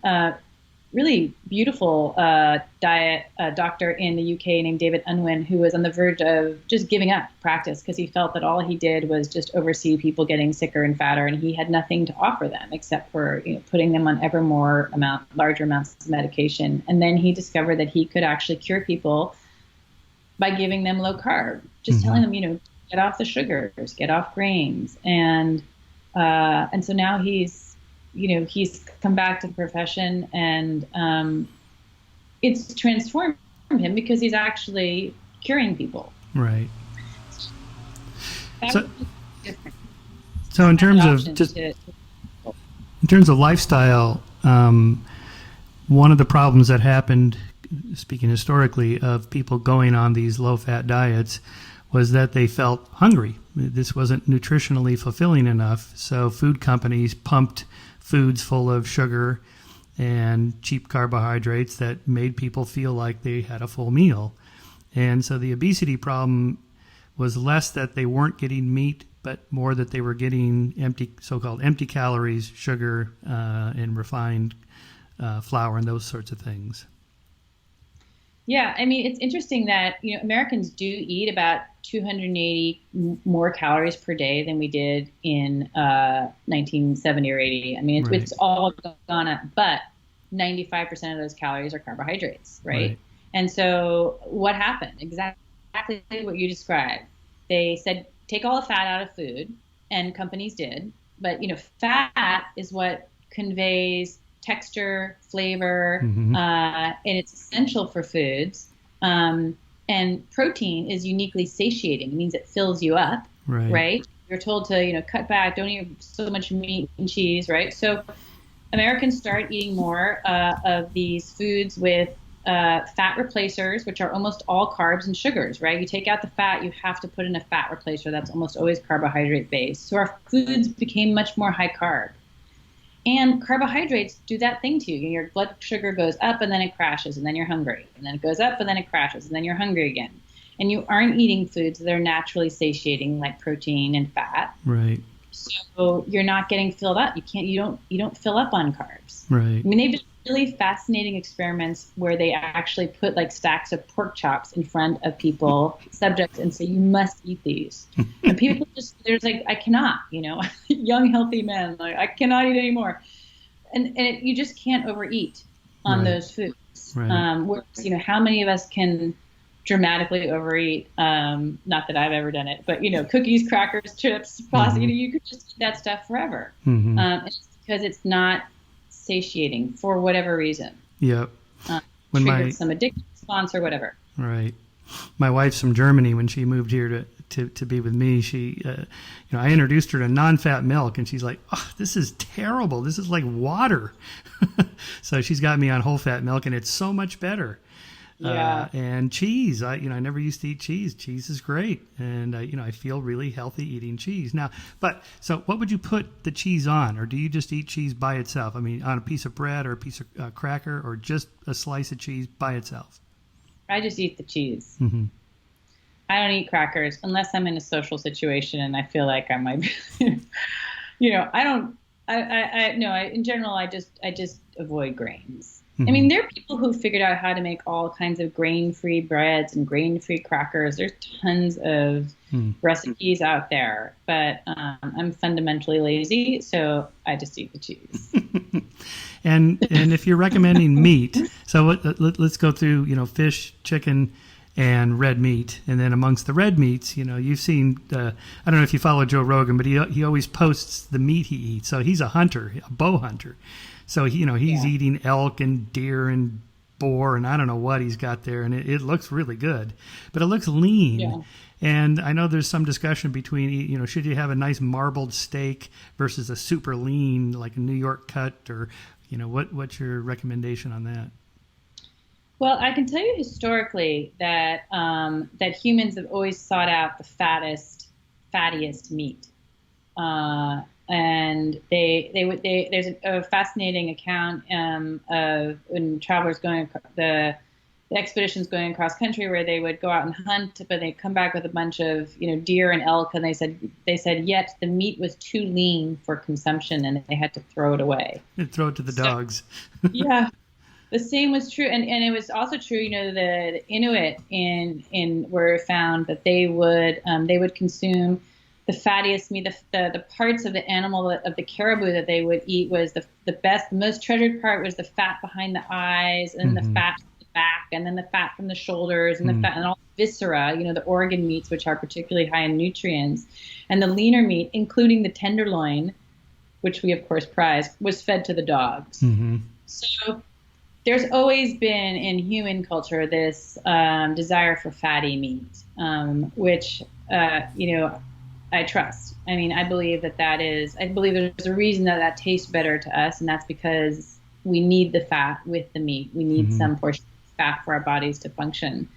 really beautiful diet doctor in the UK named David Unwin, who was on the verge of just giving up practice because he felt that all he did was just oversee people getting sicker and fatter, and he had nothing to offer them except for putting them on larger amounts of medication. And then he discovered that he could actually cure people by giving them low carb, just telling them, get off the sugars, get off grains, and so now he's come back to the profession, and it's transformed him because he's actually curing people. Right. So in terms of lifestyle, one of the problems that happened, speaking historically, of people going on these low-fat diets was that they felt hungry. This wasn't nutritionally fulfilling enough, so food companies pumped foods full of sugar and cheap carbohydrates that made people feel like they had a full meal. And so the obesity problem was less that they weren't getting meat, but more that they were getting so-called empty calories, sugar, and refined flour and those sorts of things. Yeah, it's interesting that Americans do eat about 280 more calories per day than we did in 1970 or 80. It's all gone up, but 95% of those calories are carbohydrates, right? And so what happened? Exactly what you described. They said, take all the fat out of food, and companies did. But, fat is what conveys texture, flavor, and it's essential for foods. And protein is uniquely satiating. It means it fills you up, right? You're told to, cut back, don't eat so much meat and cheese, right? So Americans start eating more of these foods with fat replacers, which are almost all carbs and sugars, right? You take out the fat, you have to put in a fat replacer that's almost always carbohydrate based. So our foods became much more high carb. And carbohydrates do that thing to you. Your blood sugar goes up and then it crashes, and then you're hungry. And then it goes up and then it crashes, and then you're hungry again. And you aren't eating foods that are naturally satiating, like protein and fat. Right. So you're not getting filled up. You don't fill up on carbs. Right. They've done really fascinating experiments where they actually put stacks of pork chops in front of people, subjects, and say, you must eat these. And people I cannot, young, healthy men, I cannot eat anymore. And you just can't overeat on those foods. Right. Whereas, how many of us can dramatically overeat? Not that I've ever done it, but, cookies, crackers, chips, pasta, you could just eat that stuff forever. It's because it's not satiating for whatever reason. Yep. Triggered some addiction response or whatever. Right. My wife's from Germany. When she moved here to be with me. She, I introduced her to non-fat milk, and she's like, "Oh, this is terrible. This is like water." So she's got me on whole fat milk, and it's so much better. Yeah. And cheese. I never used to eat cheese. Cheese is great, and I feel really healthy eating cheese now. But so, what would you put the cheese on, or do you just eat cheese by itself? I mean, on a piece of bread or a piece of cracker, or just a slice of cheese by itself? I just eat the cheese. Mm-hmm. I don't eat crackers unless I'm in a social situation and I feel like I might be, I don't, in general, I just avoid grains. Mm-hmm. I mean, there are people who figured out how to make all kinds of grain-free breads and grain-free crackers. There's tons of recipes out there, but I'm fundamentally lazy, so I just eat the cheese. And if you're recommending meat, so let's go through, fish, chicken, and red meat. And then amongst the red meats, you've seen, I don't know if you follow Joe Rogan, but he always posts the meat he eats. So he's a hunter, a bow hunter. So, he's eating elk and deer and boar, and I don't know what he's got there. And it looks really good, but it looks lean. Yeah. And I know there's some discussion between, should you have a nice marbled steak versus a super lean, like a New York cut, or, what's your recommendation on that? Well, I can tell you historically that that humans have always sought out the fattiest meat, and there's a fascinating account of when travelers going the expeditions going across country where they would go out and hunt, but they come back with a bunch of deer and elk, and they said yet the meat was too lean for consumption, and they had to throw it away. And throw it to the dogs. Yeah. The same was true, and it was also true. The Inuit were found that they would consume the fattiest meat. The parts of the animal of the caribou that they would eat was the best, the most treasured part was the fat behind the eyes, and the fat from the back, and then the fat from the shoulders, and the fat and all the viscera. The organ meats, which are particularly high in nutrients, and the leaner meat, including the tenderloin, which we of course prize, was fed to the dogs. Mm-hmm. So there's always been in human culture this desire for fatty meat, which, I trust. I mean, I believe I believe there's a reason that tastes better to us, and that's because we need the fat with the meat. We need some portion of fat for our bodies to function.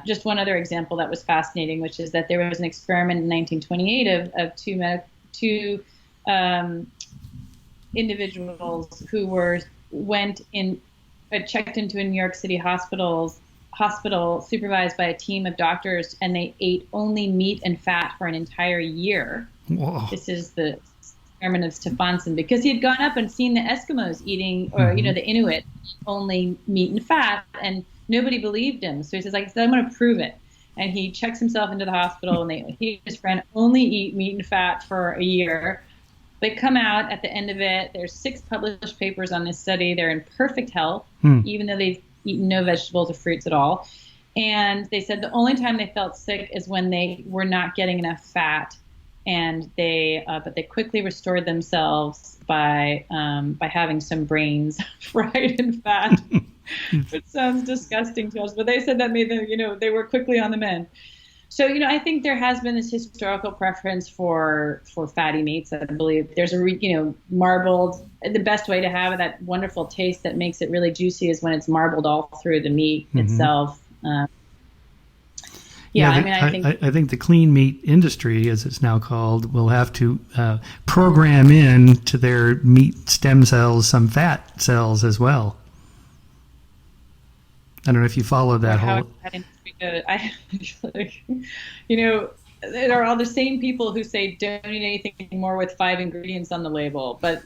Just one other example that was fascinating, which is that there was an experiment in 1928 of two individuals who checked into a New York City hospital supervised by a team of doctors, and they ate only meat and fat for an entire year. Whoa. This is the experiment of Stefansson, because he had gone up and seen the Eskimos eating, or the Inuit, only meat and fat, and nobody believed him. So he says, I'm going to prove it. And he checks himself into the hospital, and he and his friend only eat meat and fat for a year. They come out at the end of it. There's 6 published papers on this study. They're in perfect health, even though they've eaten no vegetables or fruits at all. And they said the only time they felt sick is when they were not getting enough fat, and but they quickly restored themselves by having some brains fried in fat. It sounds disgusting to us, but they said that made them, they were quickly on the mend. So, I think there has been this historical preference for fatty meats. I believe there's marbled. The best way to have that wonderful taste that makes it really juicy is when it's marbled all through the meat itself. I think the clean meat industry, as it's now called, will have to program in to their meat stem cells some fat cells as well. I don't know if you follow that whole. There are all the same people who say don't eat anything more with 5 ingredients on the label, but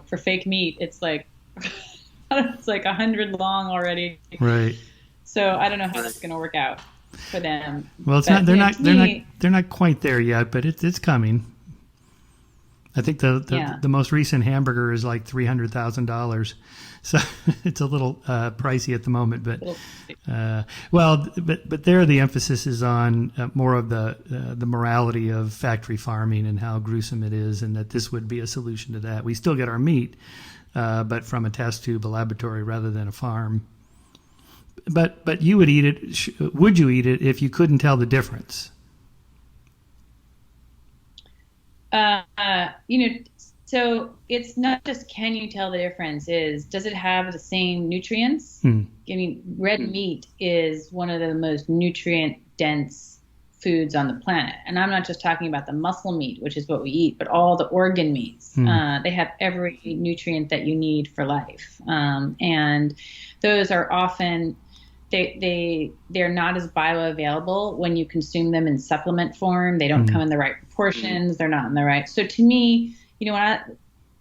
for fake meat, it's like it's like 100 long already. Right. So I don't know how that's going to work out for them. Well, it's not. They're not quite there yet, but it's coming. I think the most recent hamburger is like $300,000. So it's a little pricey at the moment, but but there the emphasis is on more of the morality of factory farming and how gruesome it is, and that this would be a solution to that. We still get our meat, but from a test tube, a laboratory, rather than a farm. But you would eat it. Would you eat it if you couldn't tell the difference? So it's not just can you tell the difference, is does it have the same nutrients? Hmm. I mean, red meat is one of the most nutrient dense foods on the planet. And I'm not just talking about the muscle meat, which is what we eat, but all the organ meats. They have every nutrient that you need for life. And those are often they're not as bioavailable when you consume them in supplement form. They don't come in the right proportions. They're not in the right. So to me, when I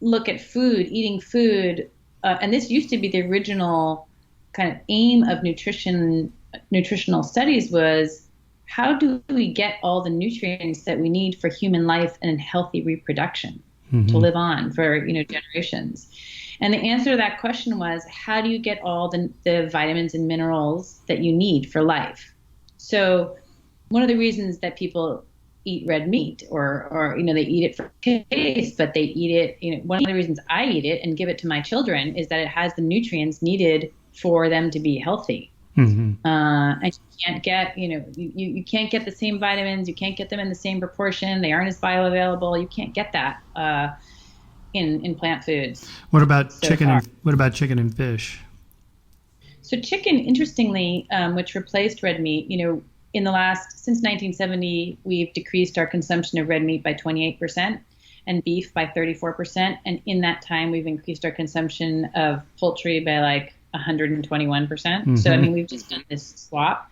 look at food, eating food, and this used to be the original kind of aim of nutritional studies, was how do we get all the nutrients that we need for human life and healthy reproduction to live on for generations. And the answer to that question was, how do you get all the vitamins and minerals that you need for life? So one of the reasons that people eat red meat or they eat it for taste, but they eat it, one of the reasons I eat it and give it to my children is that it has the nutrients needed for them to be healthy. And you can't get, you can't get the same vitamins. You can't get them in the same proportion. They aren't as bioavailable. You can't get that in plant foods. What about chicken? What about chicken and fish? So chicken, interestingly, which replaced red meat, since 1970, we've decreased our consumption of red meat by 28% and beef by 34%. And in that time, we've increased our consumption of poultry by like 121%. So, I mean, we've just done this swap.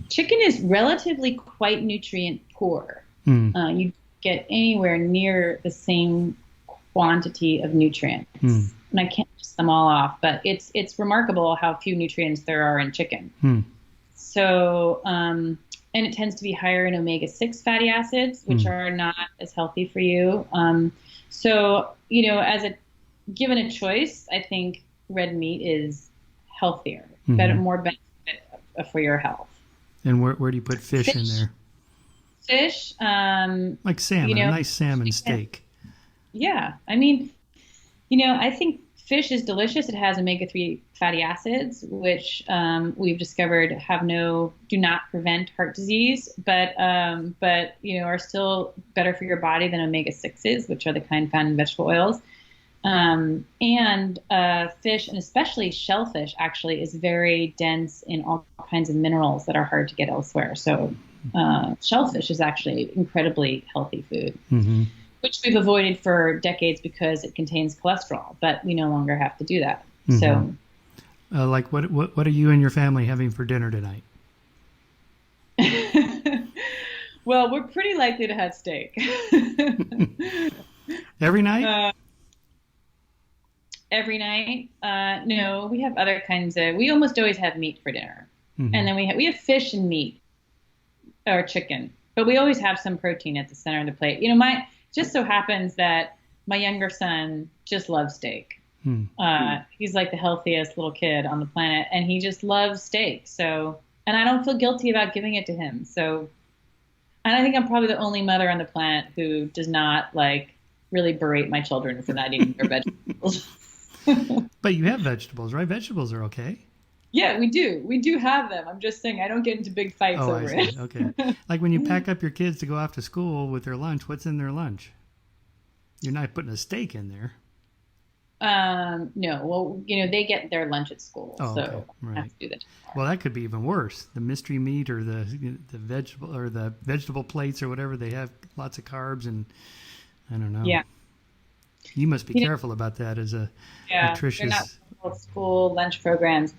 Chicken is relatively quite nutrient poor. You get anywhere near the same quantity of nutrients. And I can't list them all off, but it's remarkable how few nutrients there are in chicken. So, and it tends to be higher in omega-6 fatty acids, which are not as healthy for you. So, given a choice, I think red meat is healthier, more benefit for your health. And where do you put fish in there? Fish, like salmon, a nice salmon steak. Yeah, I mean, I think fish is delicious. It has omega-3 fatty acids, which we've discovered do not prevent heart disease, but are still better for your body than omega-6s, which are the kind found in vegetable oils. And fish, and especially shellfish, actually is very dense in all kinds of minerals that are hard to get elsewhere. So shellfish is actually incredibly healthy food. Which we've avoided for decades because it contains cholesterol, but we no longer have to do that. So, like what are you and your family having for dinner tonight? Well, we're pretty likely to have steak. Every night? Every night? No, we have other kinds of. We almost always have meat for dinner, and then we have fish and meat or chicken, but we always have some protein at the center of the plate. Just so happens that my younger son just loves steak. He's like the healthiest little kid on the planet, and he just loves steak. So, and I don't feel guilty about giving it to him. So, and I think I'm probably the only mother on the planet who does not really berate my children for not eating their vegetables. But you have vegetables, right? Vegetables are okay. Yeah, we do. We do have them. I'm just saying I don't get into big fights over it. Okay. Like when you pack up your kids to go off to school with their lunch, what's in their lunch? You're not putting a steak in there. No. Well, they get their lunch at school, so right. I have to do that tomorrow. Well, that could be even worse. The mystery meat or the vegetable plates or whatever, they have lots of carbs and I don't know. Yeah. You must be careful about that as a nutritious. They're not school lunch programs.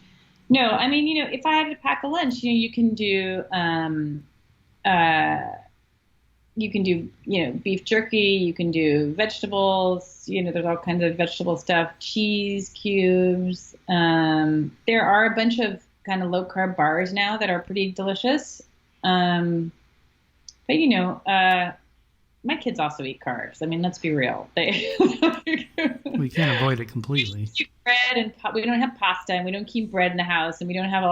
No, I mean, if I had to pack a lunch, you can do, beef jerky, you can do vegetables, there's all kinds of vegetable stuff, cheese cubes. There are a bunch of kind of low carb bars now that are pretty delicious. But my kids also eat carbs. I mean, let's be real. We can't avoid it completely. We keep bread and we don't have pasta, and we don't keep bread in the house, and we don't have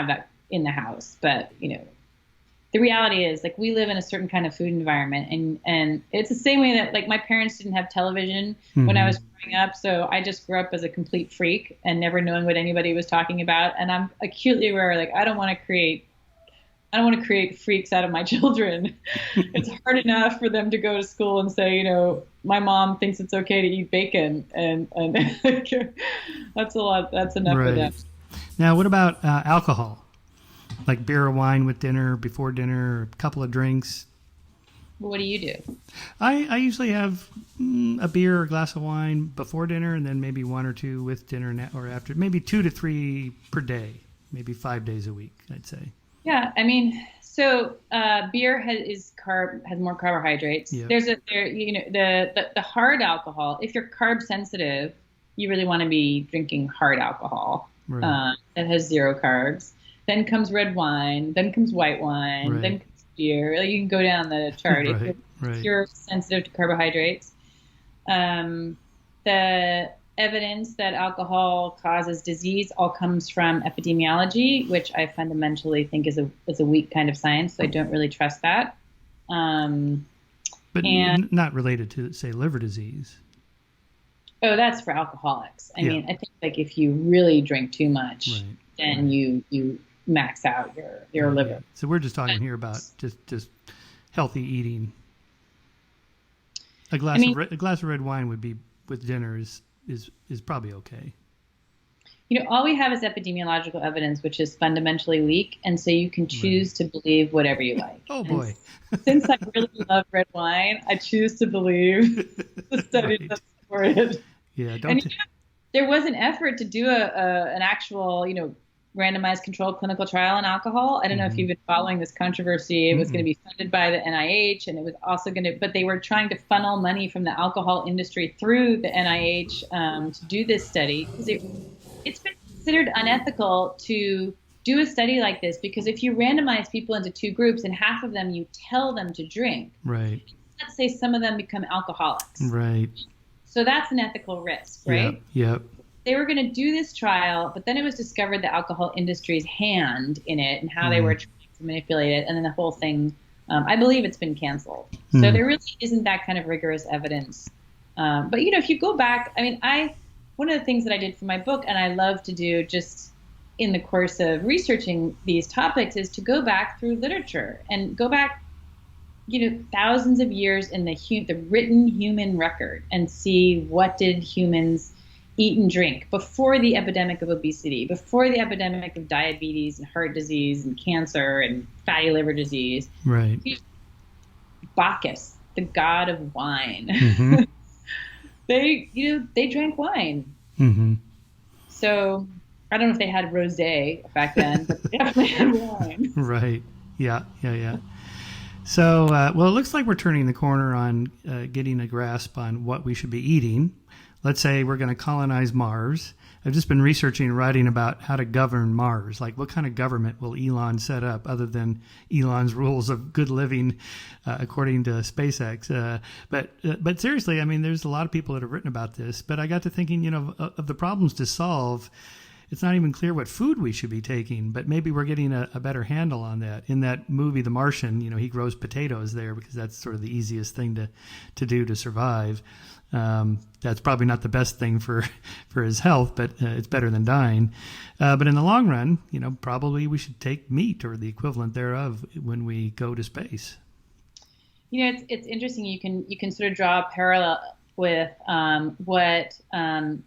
that in the house. But the reality is, we live in a certain kind of food environment, and it's the same way that my parents didn't have television when I was growing up, so I just grew up as a complete freak and never knowing what anybody was talking about. And I'm acutely aware, I don't want to create I don't want to create freaks out of my children. It's hard enough for them to go to school and say, my mom thinks it's okay to eat bacon, and that's a lot. That's enough for them. Now, what about alcohol? Like beer or wine with dinner, before dinner, a couple of drinks? What do you do? I usually have a beer or a glass of wine before dinner, and then maybe one or two with dinner or after. Maybe 2 to 3 per day, maybe 5 days a week, I'd say. Yeah, I mean, so beer has more carbohydrates. Yep. The hard alcohol. If you're carb sensitive, you really want to be drinking hard alcohol that has 0 carbs. Then comes red wine. Then comes white wine. Then comes beer. You can go down the chart if you're sensitive to carbohydrates. The evidence that alcohol causes disease all comes from epidemiology, which I fundamentally think is a weak kind of science. So I don't really trust that. But not related to, say, liver disease. Oh, that's for alcoholics. I mean, I think if you really drink too much, then you max out your liver. Yeah. So we're just talking here about just healthy eating. A glass of red wine would be with dinner is probably okay. All we have is epidemiological evidence, which is fundamentally weak, and so you can choose to believe whatever you like. Oh boy! Since I really love red wine, I choose to believe the studies that support it. Yeah, there was an effort to do an actual, randomized controlled clinical trial on alcohol. I don't know if you've been following this controversy. It was going to be funded by the NIH, and it was also but they were trying to funnel money from the alcohol industry through the NIH to do this study. Because it's been considered unethical to do a study like this, because if you randomize people into 2 groups and half of them you tell them to drink, let's say some of them become alcoholics. So that's an ethical risk, right? Yep. They were going to do this trial, but then it was discovered the alcohol industry's hand in it and how they were trying to manipulate it. And then the whole thing, I believe it's been canceled. So there really isn't that kind of rigorous evidence. But, if you go back, one of the things that I did for my book, and I love to do just in the course of researching these topics, is to go back through literature and go back, thousands of years in the written human record and see what did humans eat and drink before the epidemic of obesity, before the epidemic of diabetes and heart disease and cancer and fatty liver disease. Bacchus, the god of wine. They drank wine. So I don't know if they had rosé back then, but they definitely had wine. Yeah. So, it looks like we're turning the corner on getting a grasp on what we should be eating. Let's say we're going to colonize Mars. I've just been researching and writing about how to govern Mars. Like, what kind of government will Elon set up other than Elon's rules of good living, according to SpaceX? But seriously, there's a lot of people that have written about this. But I got to thinking, of the problems to solve. It's not even clear what food we should be taking, but maybe we're getting a better handle on that. In that movie, The Martian, he grows potatoes there because that's sort of the easiest thing to do to survive. That's probably not the best thing for his health, but it's better than dying. But in the long run, probably we should take meat or the equivalent thereof when we go to space. It's interesting. You can sort of draw a parallel with what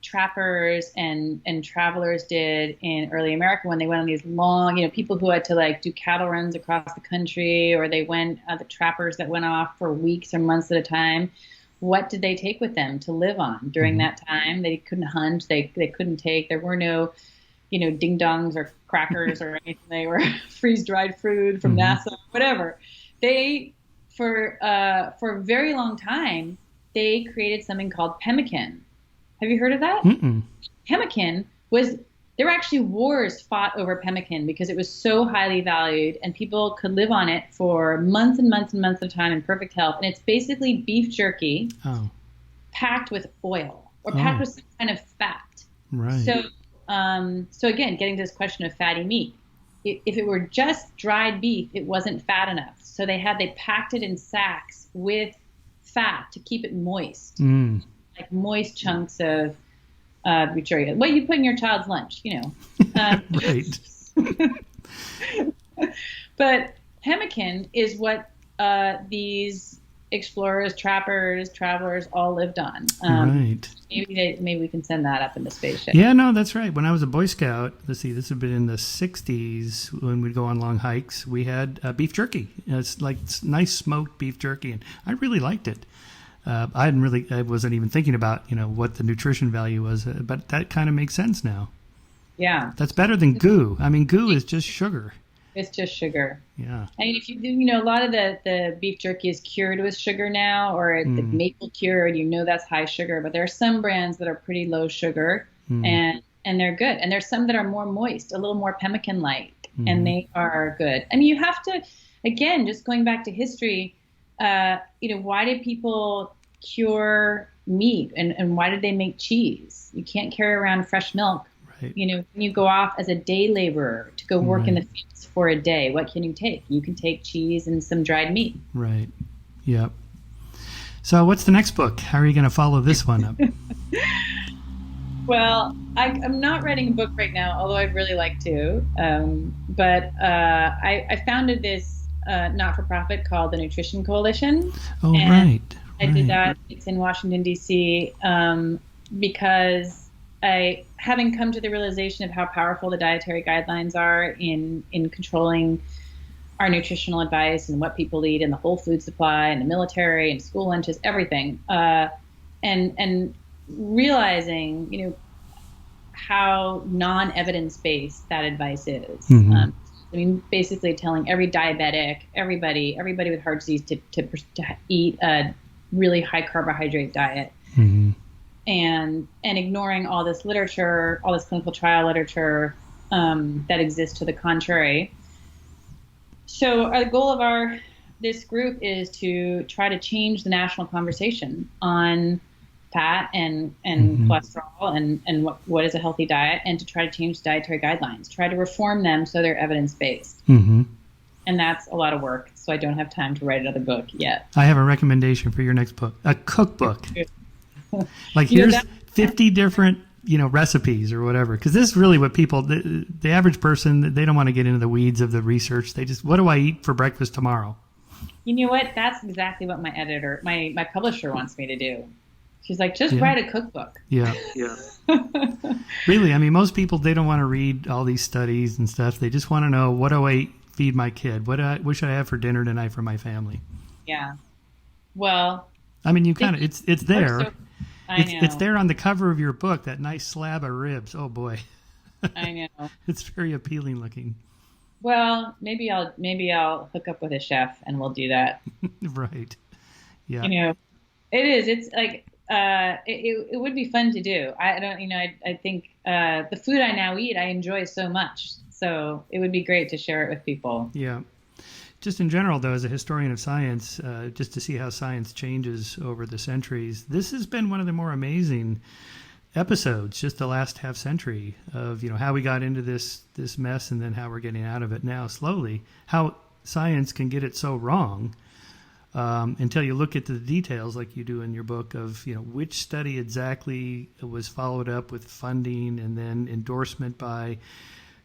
trappers and travelers did in early America when they went on these long, people who had to do cattle runs across the country, or they went, the trappers that went off for weeks or months at a time. What did they take with them to live on during that time? They couldn't hunt. They couldn't take. There were no, ding dongs or crackers or anything. They were freeze dried food from NASA, whatever. They for a very long time they created something called pemmican. Have you heard of that? Pemmican there were actually wars fought over pemmican because it was so highly valued and people could live on it for months and months and months at a time in perfect health. And it's basically beef jerky packed with oil or packed with some kind of fat. So again, getting to this question of fatty meat, if it were just dried beef, it wasn't fat enough. So they packed it in sacks with fat to keep it moist, like moist chunks of what you put in your child's lunch, Right. But pemmican is what these explorers, trappers, travelers all lived on. Right. Maybe we can send that up in the spaceship. Yeah, no, that's right. When I was a Boy Scout, let's see, this had been in the 60s when we'd go on long hikes, we had beef jerky. It's like nice smoked beef jerky, and I really liked it. I wasn't even thinking about, what the nutrition value was, but that kind of makes sense now. Yeah. That's better than goo. I mean, goo is just sugar. It's just sugar. Yeah. I mean, if you do, a lot of the beef jerky is cured with sugar now, or the maple cured, that's high sugar. But there are some brands that are pretty low sugar, and they're good. And there's some that are more moist, a little more pemmican-like, and they are good. I mean, you have to, again, just going back to history, why did people cure meat, and why did they make cheese? You can't carry around fresh milk. Right. When you go off as a day laborer to go work in the fields for a day, what can you take? You can take cheese and some dried meat. Right. Yep. So what's the next book? How are you going to follow this one up? Well, I'm not writing a book right now, although I'd really like to. But I founded this not-for-profit called the Nutrition Coalition. Oh, right. I did that. It's in Washington, D.C. Because having come to the realization of how powerful the dietary guidelines are in controlling our nutritional advice and what people eat and the whole food supply and the military and school lunches, everything, and realizing, how non-evidence-based that advice is. Basically telling every diabetic, everybody with heart disease to eat a really high carbohydrate diet. And ignoring all this literature, all this clinical trial literature that exists to the contrary. So the goal of this group is to try to change the national conversation on fat and cholesterol and what is a healthy diet, and to try to change dietary guidelines, try to reform them so they're evidence-based. And that's a lot of work, so I don't have time to write another book yet. I have a recommendation for your next book, a cookbook. Like here's 50 different, recipes or whatever. Because this is really what people, the average person, they don't want to get into the weeds of the research. They just, what do I eat for breakfast tomorrow? You know what? That's exactly what my publisher wants me to do. She's like, just write a cookbook. Yeah. Really, I mean, most people, they don't want to read all these studies and stuff. They just want to know, what do I feed my kid? What should I have for dinner tonight for my family? Yeah. Well, I mean, you kind of, it's there. I know. It's there on the cover of your book, that nice slab of ribs. Oh boy. I know. It's very appealing looking. Well, maybe I'll hook up with a chef and we'll do that. Right. Yeah. It is. It's like it would be fun to do. I think the food I now eat, I enjoy so much. So it would be great to share it with people. Yeah. Just in general, though, as a historian of science, just to see how science changes over the centuries, this has been one of the more amazing episodes, just the last half century of, how we got into this mess and then how we're getting out of it now slowly, how science can get it so wrong until you look at the details like you do in your book of, which study exactly was followed up with funding and then endorsement by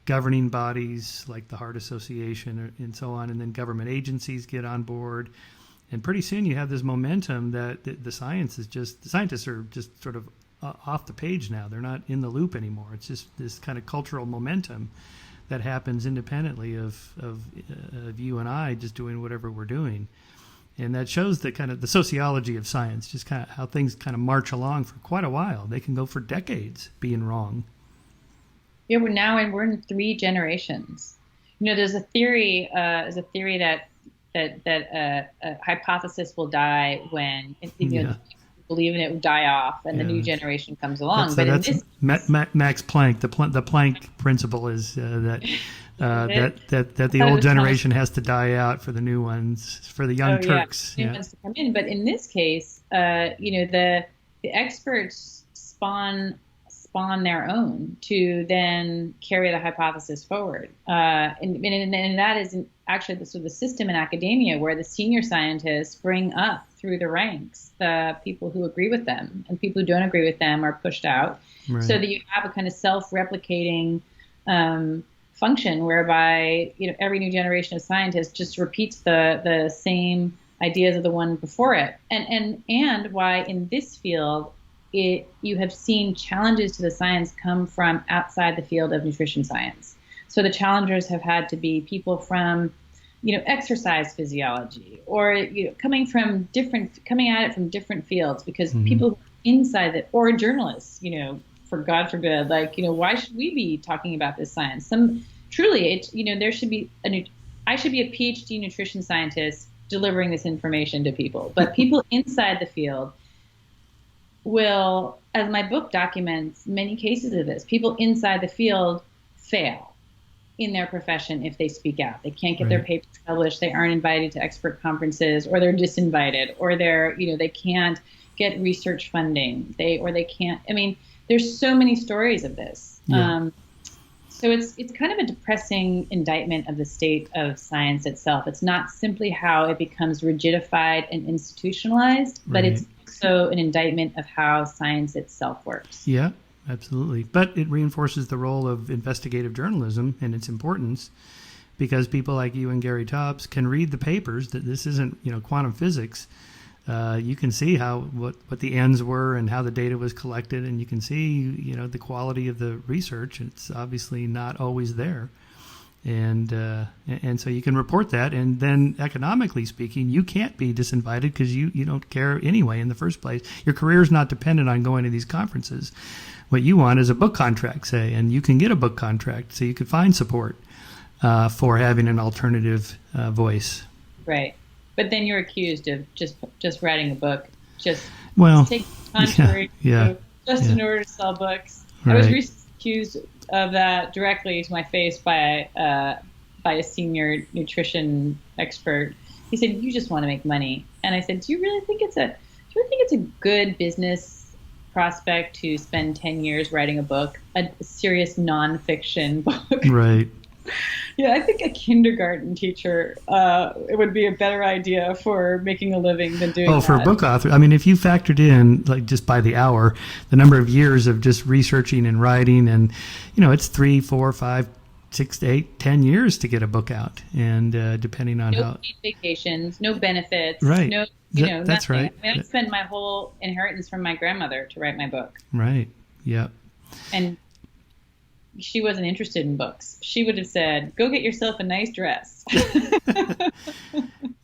governing bodies like the Heart Association and so on, and then government agencies get on board. And pretty soon you have this momentum that the scientists are just sort of off the page now. They're not in the loop anymore. It's just this kind of cultural momentum that happens independently of you and I just doing whatever we're doing. And that shows the kind of the sociology of science, just kind of how things kind of march along for quite a while. They can go for decades being wrong. Yeah, we're in 3 generations. There's a theory that a hypothesis will die when believe in it will die off, and the new generation comes along. Max Planck. The Planck principle is that the old generation has to die out for the new ones, for the young Turks. New ones to come in. But in this case, the experts spawn their own to then carry the hypothesis forward. And that is actually the system in academia where the senior scientists bring up through the ranks the people who agree with them, and people who don't agree with them are pushed out. Right. So that you have a kind of self-replicating function whereby, every new generation of scientists just repeats the same ideas of the one before it. And why in this field, you have seen challenges to the science come from outside the field of nutrition science. So the challengers have had to be people from, exercise physiology, or coming at it from different fields, because people inside that, or journalists, for God forbid, why should we be talking about this science? There should be I should be a PhD nutrition scientist delivering this information to people, but people inside the field will, as my book documents many cases of this, people inside the field fail in their profession if they speak out. They can't get their papers published. They aren't invited to expert conferences, or they're disinvited, or they can't get research funding. They can't. I mean, there's so many stories of this. Yeah. So it's kind of a depressing indictment of the state of science itself. It's not simply how it becomes rigidified and institutionalized, but it's also an indictment of how science itself works. Yeah. Absolutely. But it reinforces the role of investigative journalism and its importance, because people like you and Gary Taubes can read the papers that this isn't, quantum physics. You can see what the ends were and how the data was collected, and you can see, the quality of the research. It's obviously not always there. And so you can report that, and then economically speaking, you can't be disinvited because you don't care anyway in the first place. Your career is not dependent on going to these conferences. What you want is a book contract, say, and you can get a book contract, so you could find support for having an alternative voice. Right, but then you're accused of just writing a book, just taking contrary in order to sell books. Right. I was recently accused of that directly to my face by a senior nutrition expert. He said, "You just want to make money," and I said, "Do you really think it's a good business prospect to spend 10 years writing a book, a serious nonfiction book?" Right. Yeah, I think a kindergarten teacher it would be a better idea for making a living than doing that. Oh, for a book author. I mean, if you factored in, just by the hour, the number of years of just researching and writing, and, it's 3, 4, 5, 6 to 8, 10 years to get a book out. And depending on no paid vacations, no benefits, right. That's nothing. Right. I mean, I spent my whole inheritance from my grandmother to write my book. Right. Yeah. And she wasn't interested in books. She would have said, "Go get yourself a nice dress."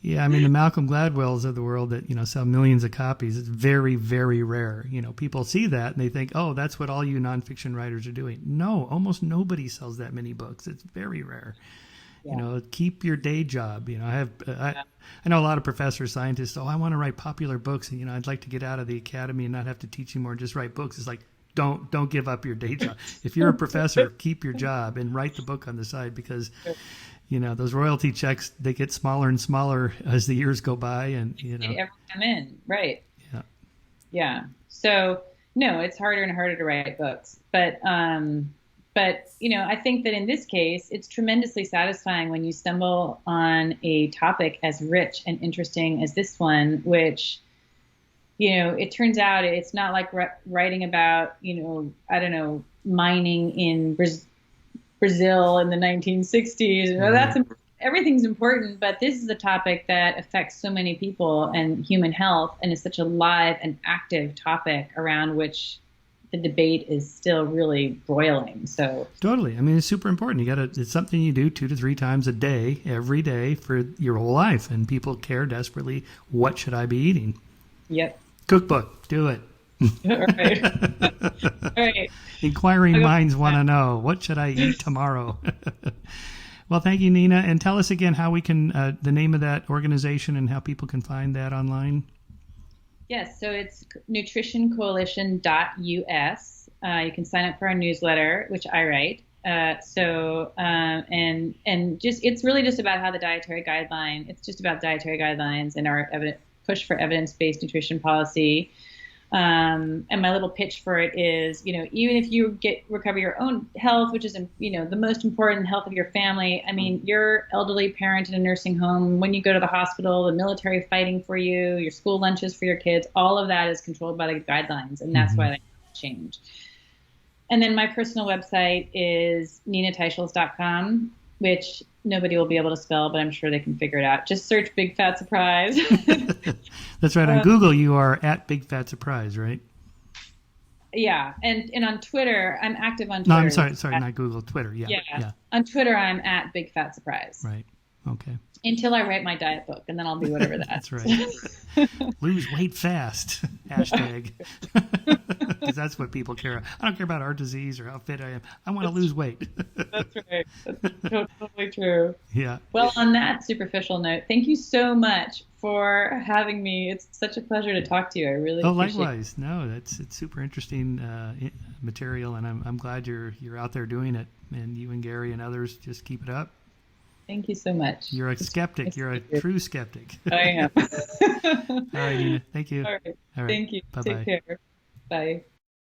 Yeah, I mean, the Malcolm Gladwells of the world that, sell millions of copies, it's very, very rare. People see that and they think, oh, that's what all you nonfiction writers are doing. No, almost nobody sells that many books. It's very rare. Yeah. Keep your day job. I know a lot of professors, scientists, I want to write popular books, and, I'd like to get out of the academy and not have to teach anymore, just write books. It's like, don't give up your day job. If you're a professor, keep your job and write the book on the side, because those royalty checks, they get smaller and smaller as the years go by, and they ever come in. Right. Yeah. So no, it's harder and harder to write books, but I think that in this case, it's tremendously satisfying when you stumble on a topic as rich and interesting as this one, which it turns out it's not like writing about, mining in Brazil in the 1960s. Everything's important, but this is a topic that affects so many people and human health, and is such a live and active topic around which the debate is still really broiling. So totally. I mean, it's super important. It's something you do 2 to 3 times a day, every day for your whole life, and people care desperately. What should I be eating? Yep. Cookbook, do it. All right. Inquiring minds want to know, what should I eat tomorrow? Well, thank you, Nina. And tell us again how we can, the name of that organization and how people can find that online. Yes, so it's nutritioncoalition.us. You can sign up for our newsletter, which I write. It's really just about how the dietary guideline, it's just about dietary guidelines and our push for evidence-based nutrition policy. And my little pitch for it is, even if you recover your own health, which is, the most important, health of your family. I mean, your elderly parent in a nursing home, when you go to the hospital, the military fighting for you, your school lunches for your kids, all of that is controlled by the guidelines. And that's why they change. And then my personal website is ninateichholz.com, which nobody will be able to spell, but I'm sure they can figure it out. Just search Big Fat Surprise. That's right. On Google, you are at Big Fat Surprise, right? Yeah. And on Twitter, I'm active on No, Twitter. I'm sorry, not Google, Twitter. Yeah. On Twitter, I'm at Big Fat Surprise. Right. Okay. Until I write my diet book, and then I'll be whatever that. That's right. Lose weight fast. Hashtag. Because that's what people care. I don't care about heart disease or how fit I am. I want to lose weight. That's right. That's totally true. Yeah. Well, on that superficial note, thank you so much for having me. It's such a pleasure to talk to you. I really appreciate likewise. it. No, it's super interesting material, and I'm glad you're out there doing it. And you and Gary and others, just keep it up. Thank you so much. You're a skeptic. You're a true skeptic. I am. All right, Nina. Thank you. All right. All right. Thank you. Bye-bye. Take care. Bye.